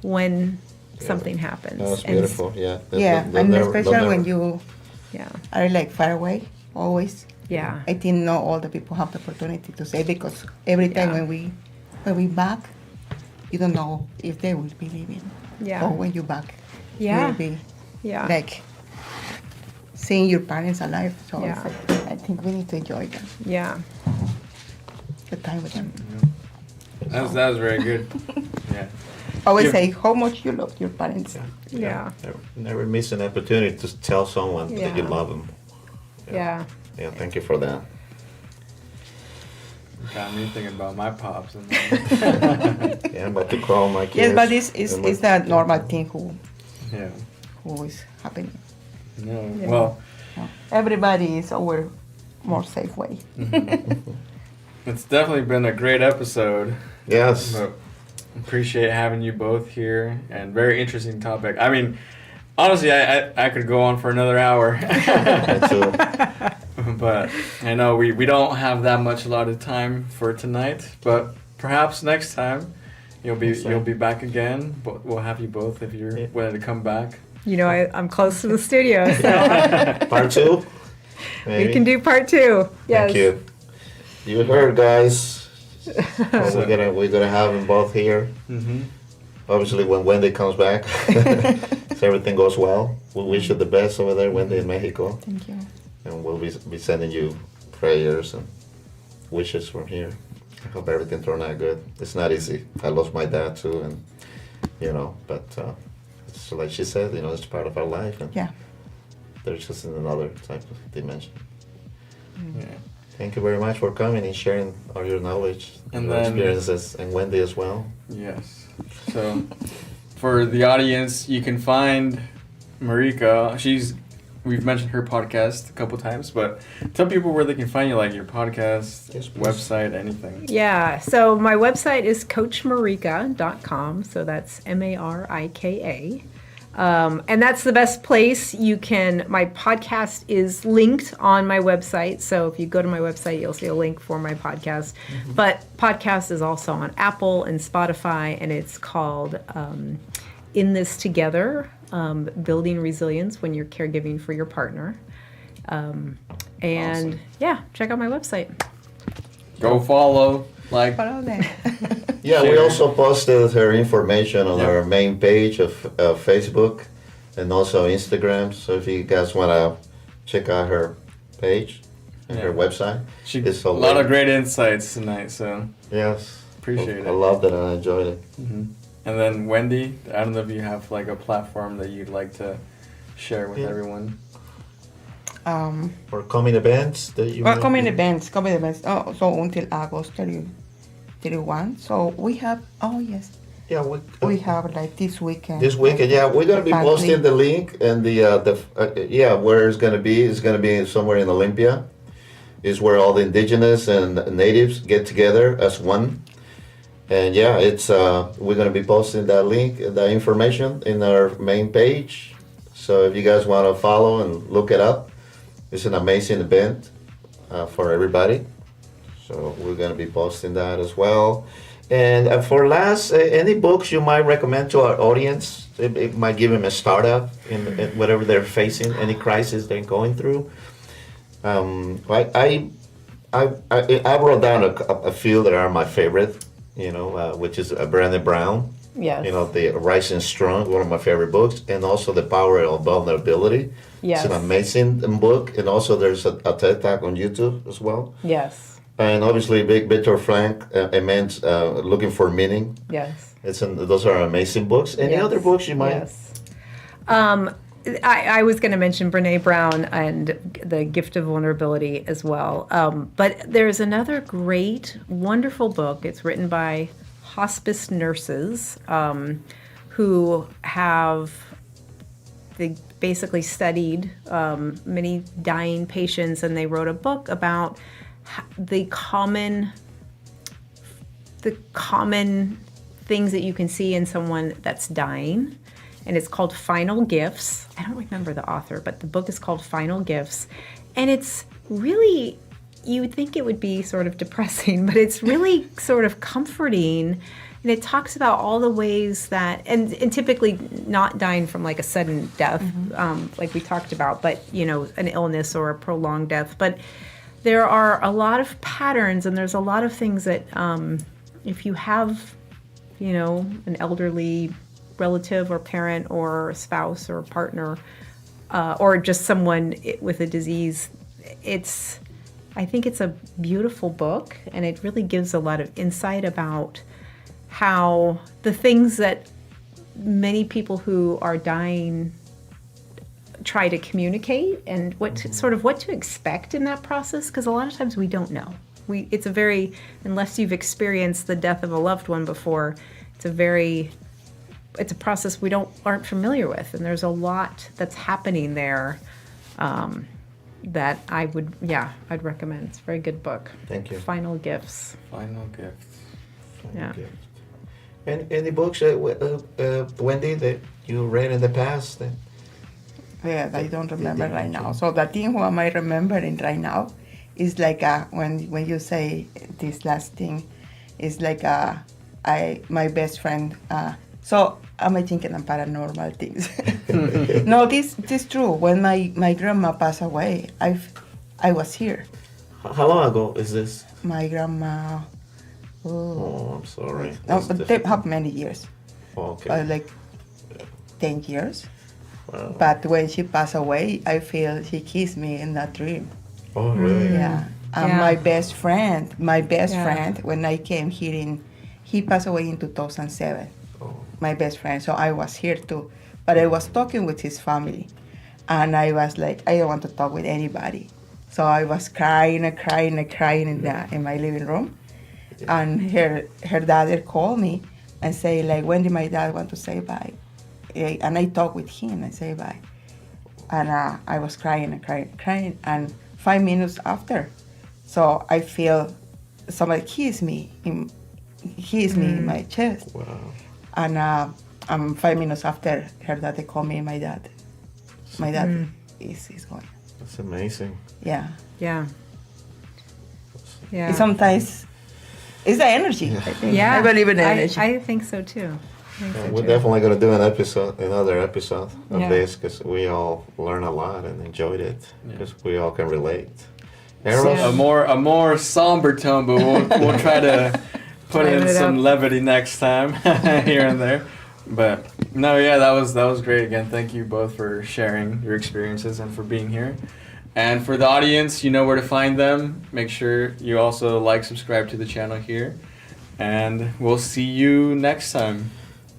when something happens. That was beautiful. Yeah. And especially when you Yeah. are like far away, always. Yeah. I think not all the people have the opportunity to say, because every time Yeah. when we back, you don't know if they will be living. Yeah. Or when you back, Yeah. you'll be Yeah. like seeing your parents alive. So Yeah. I think we need to enjoy Yeah. the time with them. That was very good. Yeah. always say how much you love your parents. Yeah. Never miss an opportunity to tell someone that you Yeah. love them. Yeah. Yeah, thank you for that. Got me thinking about my pops. And Yeah, I'm about to call my kids. Yes, but it's the normal thing yeah. who is happening. No. Yeah. Well, Everybody is our more safe way. it's definitely been a great episode. Yes. But appreciate having you both here, and very interesting topic. I mean, honestly, I could go on for another hour. Me too. But I know we don't have that much allotted time for tonight, but perhaps next time you'll be back again. But we'll have you both if you're willing to come back. You know, I'm close to the studio, so Part 2? we can do part 2. Yes. Thank you. You heard, guys. We're gonna have them both here. Mm-hmm. Obviously, when Wendy comes back, so everything goes well. We wish you the best over there, Wendy, in Mexico, Thank you. and we'll be sending you prayers and wishes from here. I hope everything turned out good. It's not easy. I lost my dad too, and but it's like she said, it's part of our life, and Yeah. there's just in another type of dimension. Yeah. Thank you very much for coming and sharing all your knowledge And your then- experiences, and Wendy as well. Yes. So, for the audience, you can find Marika. We've mentioned her podcast a couple times, but tell people where they can find you, like your podcast, Yes, please. website, anything. Yeah, so my website is coachmarika.com, so that's Marika. And that's the best place my podcast is linked on my website. So if you go to my website, you'll see a link for my podcast. But podcast is also on Apple and Spotify, and it's called In This Together, Building Resilience When You're Caregiving for Your Partner. And yeah, check out my website. Go follow, like, Follow them. Yeah, we Share. also posted her information on Yeah. our main page of Facebook and also Instagram. So if you guys want to check out her page and her Yeah. website, she it's a lot of great insights tonight. So Yes, appreciate I it. loved it and I enjoyed it. And then Wendy, I don't know if you have like a platform that you'd like to share with Yeah. everyone. Or coming events that you. Well, might coming be- events. Oh, so until August 31. So we have. Oh yes, Yeah, we have like this weekend. This weekend, yeah, we're gonna be Back posting link. the link and where it's gonna be. It's gonna be somewhere in Olympia. Is where all the indigenous and natives get together as one. And yeah, it's we're gonna be posting that link, that information in our main page. So if you guys want to follow and look it up, it's an amazing event for everybody. So we're gonna be posting that as well. And for last, any books you might recommend to our audience? It might give them a startup in whatever they're facing, any crisis they're going through. I wrote down a few that are my favorite, which is Brené Brown. Yes. The Rising Strong, one of my favorite books, and also The Power of Vulnerability. Yes. It's an amazing book, and also there's a TED Talk on YouTube as well. Yes. And obviously, Viktor Frank, Immense, Looking for Meaning. Yes. Those are amazing books. Any Yes. other books you might? Yes. I was going to mention Brene Brown and The Gift of Vulnerability as well. But there's another great, wonderful book. It's written by hospice nurses who they basically studied many dying patients, and they wrote a book about the common things that you can see in someone that's dying. And it's called Final Gifts. I don't remember the author, but the book is called Final Gifts. And it's really, you would think it would be sort of depressing, but it's really sort of comforting. And it talks about all the ways that, and typically not dying from like a sudden death, like we talked about, but an illness or a prolonged death. But there are a lot of patterns, and there's a lot of things that if you have, an elderly relative or parent or spouse or partner, or just someone with a disease, I think it's a beautiful book, and it really gives a lot of insight about how the things that many people who are dying try to communicate and what to expect in that process, because a lot of times we don't know. Unless you've experienced the death of a loved one before, it's a process we aren't familiar with, and there's a lot that's happening there that I'd recommend. It's a very good book. Thank you. Final Gifts. Final gifts. Yeah. Okay. And any books, Wendy, that you read in the past? Yeah, I don't remember right now. So the thing what am I remembering right now is like when you say this last thing, is like my best friend. So am I thinking of paranormal things? No, this true. When my grandma passed away, I was here. How long ago is this? My grandma. Oh, I'm sorry. No, That's but they difficult. have many years. Okay. Like 10 years. Wow. But when she passed away, I feel she kissed me in that dream. Oh, really? Yeah. And Yeah. my best friend, Yeah. when I came here he passed away in 2007. Oh. My best friend. So I was here too. But I was talking with his family. And I was like, I don't want to talk with anybody. So I was crying in my living room. And her dad called me and say like, when did my dad want to say bye? And I talked with him and say bye. And I was crying. And 5 minutes after, so I feel somebody kiss me in my chest. Wow. And 5 minutes after, her dad called me. My dad is going. That's amazing. Yeah. Yeah. Yeah. Sometimes it's the energy. I think. Yeah. I believe in the energy. I think so too. We're definitely going to do another episode of Yeah. this, because we all learn a lot and enjoyed it, because we all can relate. So- Eros? A more somber tone, but we'll try to put in Liven it some up. levity next time here and there. But no, yeah, that was great. Again, thank you both for sharing your experiences and for being here. And for the audience, you know where to find them. Make sure you also subscribe to the channel here, and we'll see you next time.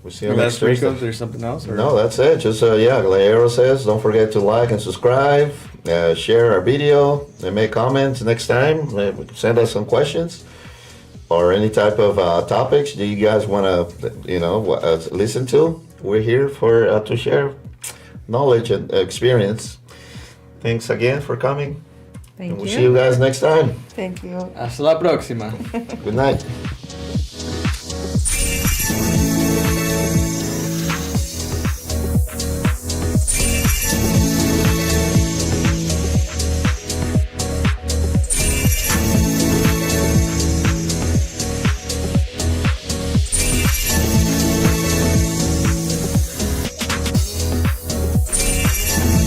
We'll see you Unless next Thursday. Rico, there's something else? Or? No, that's it. Just like Eros says, don't forget to like and subscribe, share our video, and make comments next time. Send us some questions or any type of topics that you guys want to, listen to. We're here for to share knowledge and experience. Thanks again for coming. Thank And we'll you. see you guys next time. Thank you. Hasta la próxima. Good night.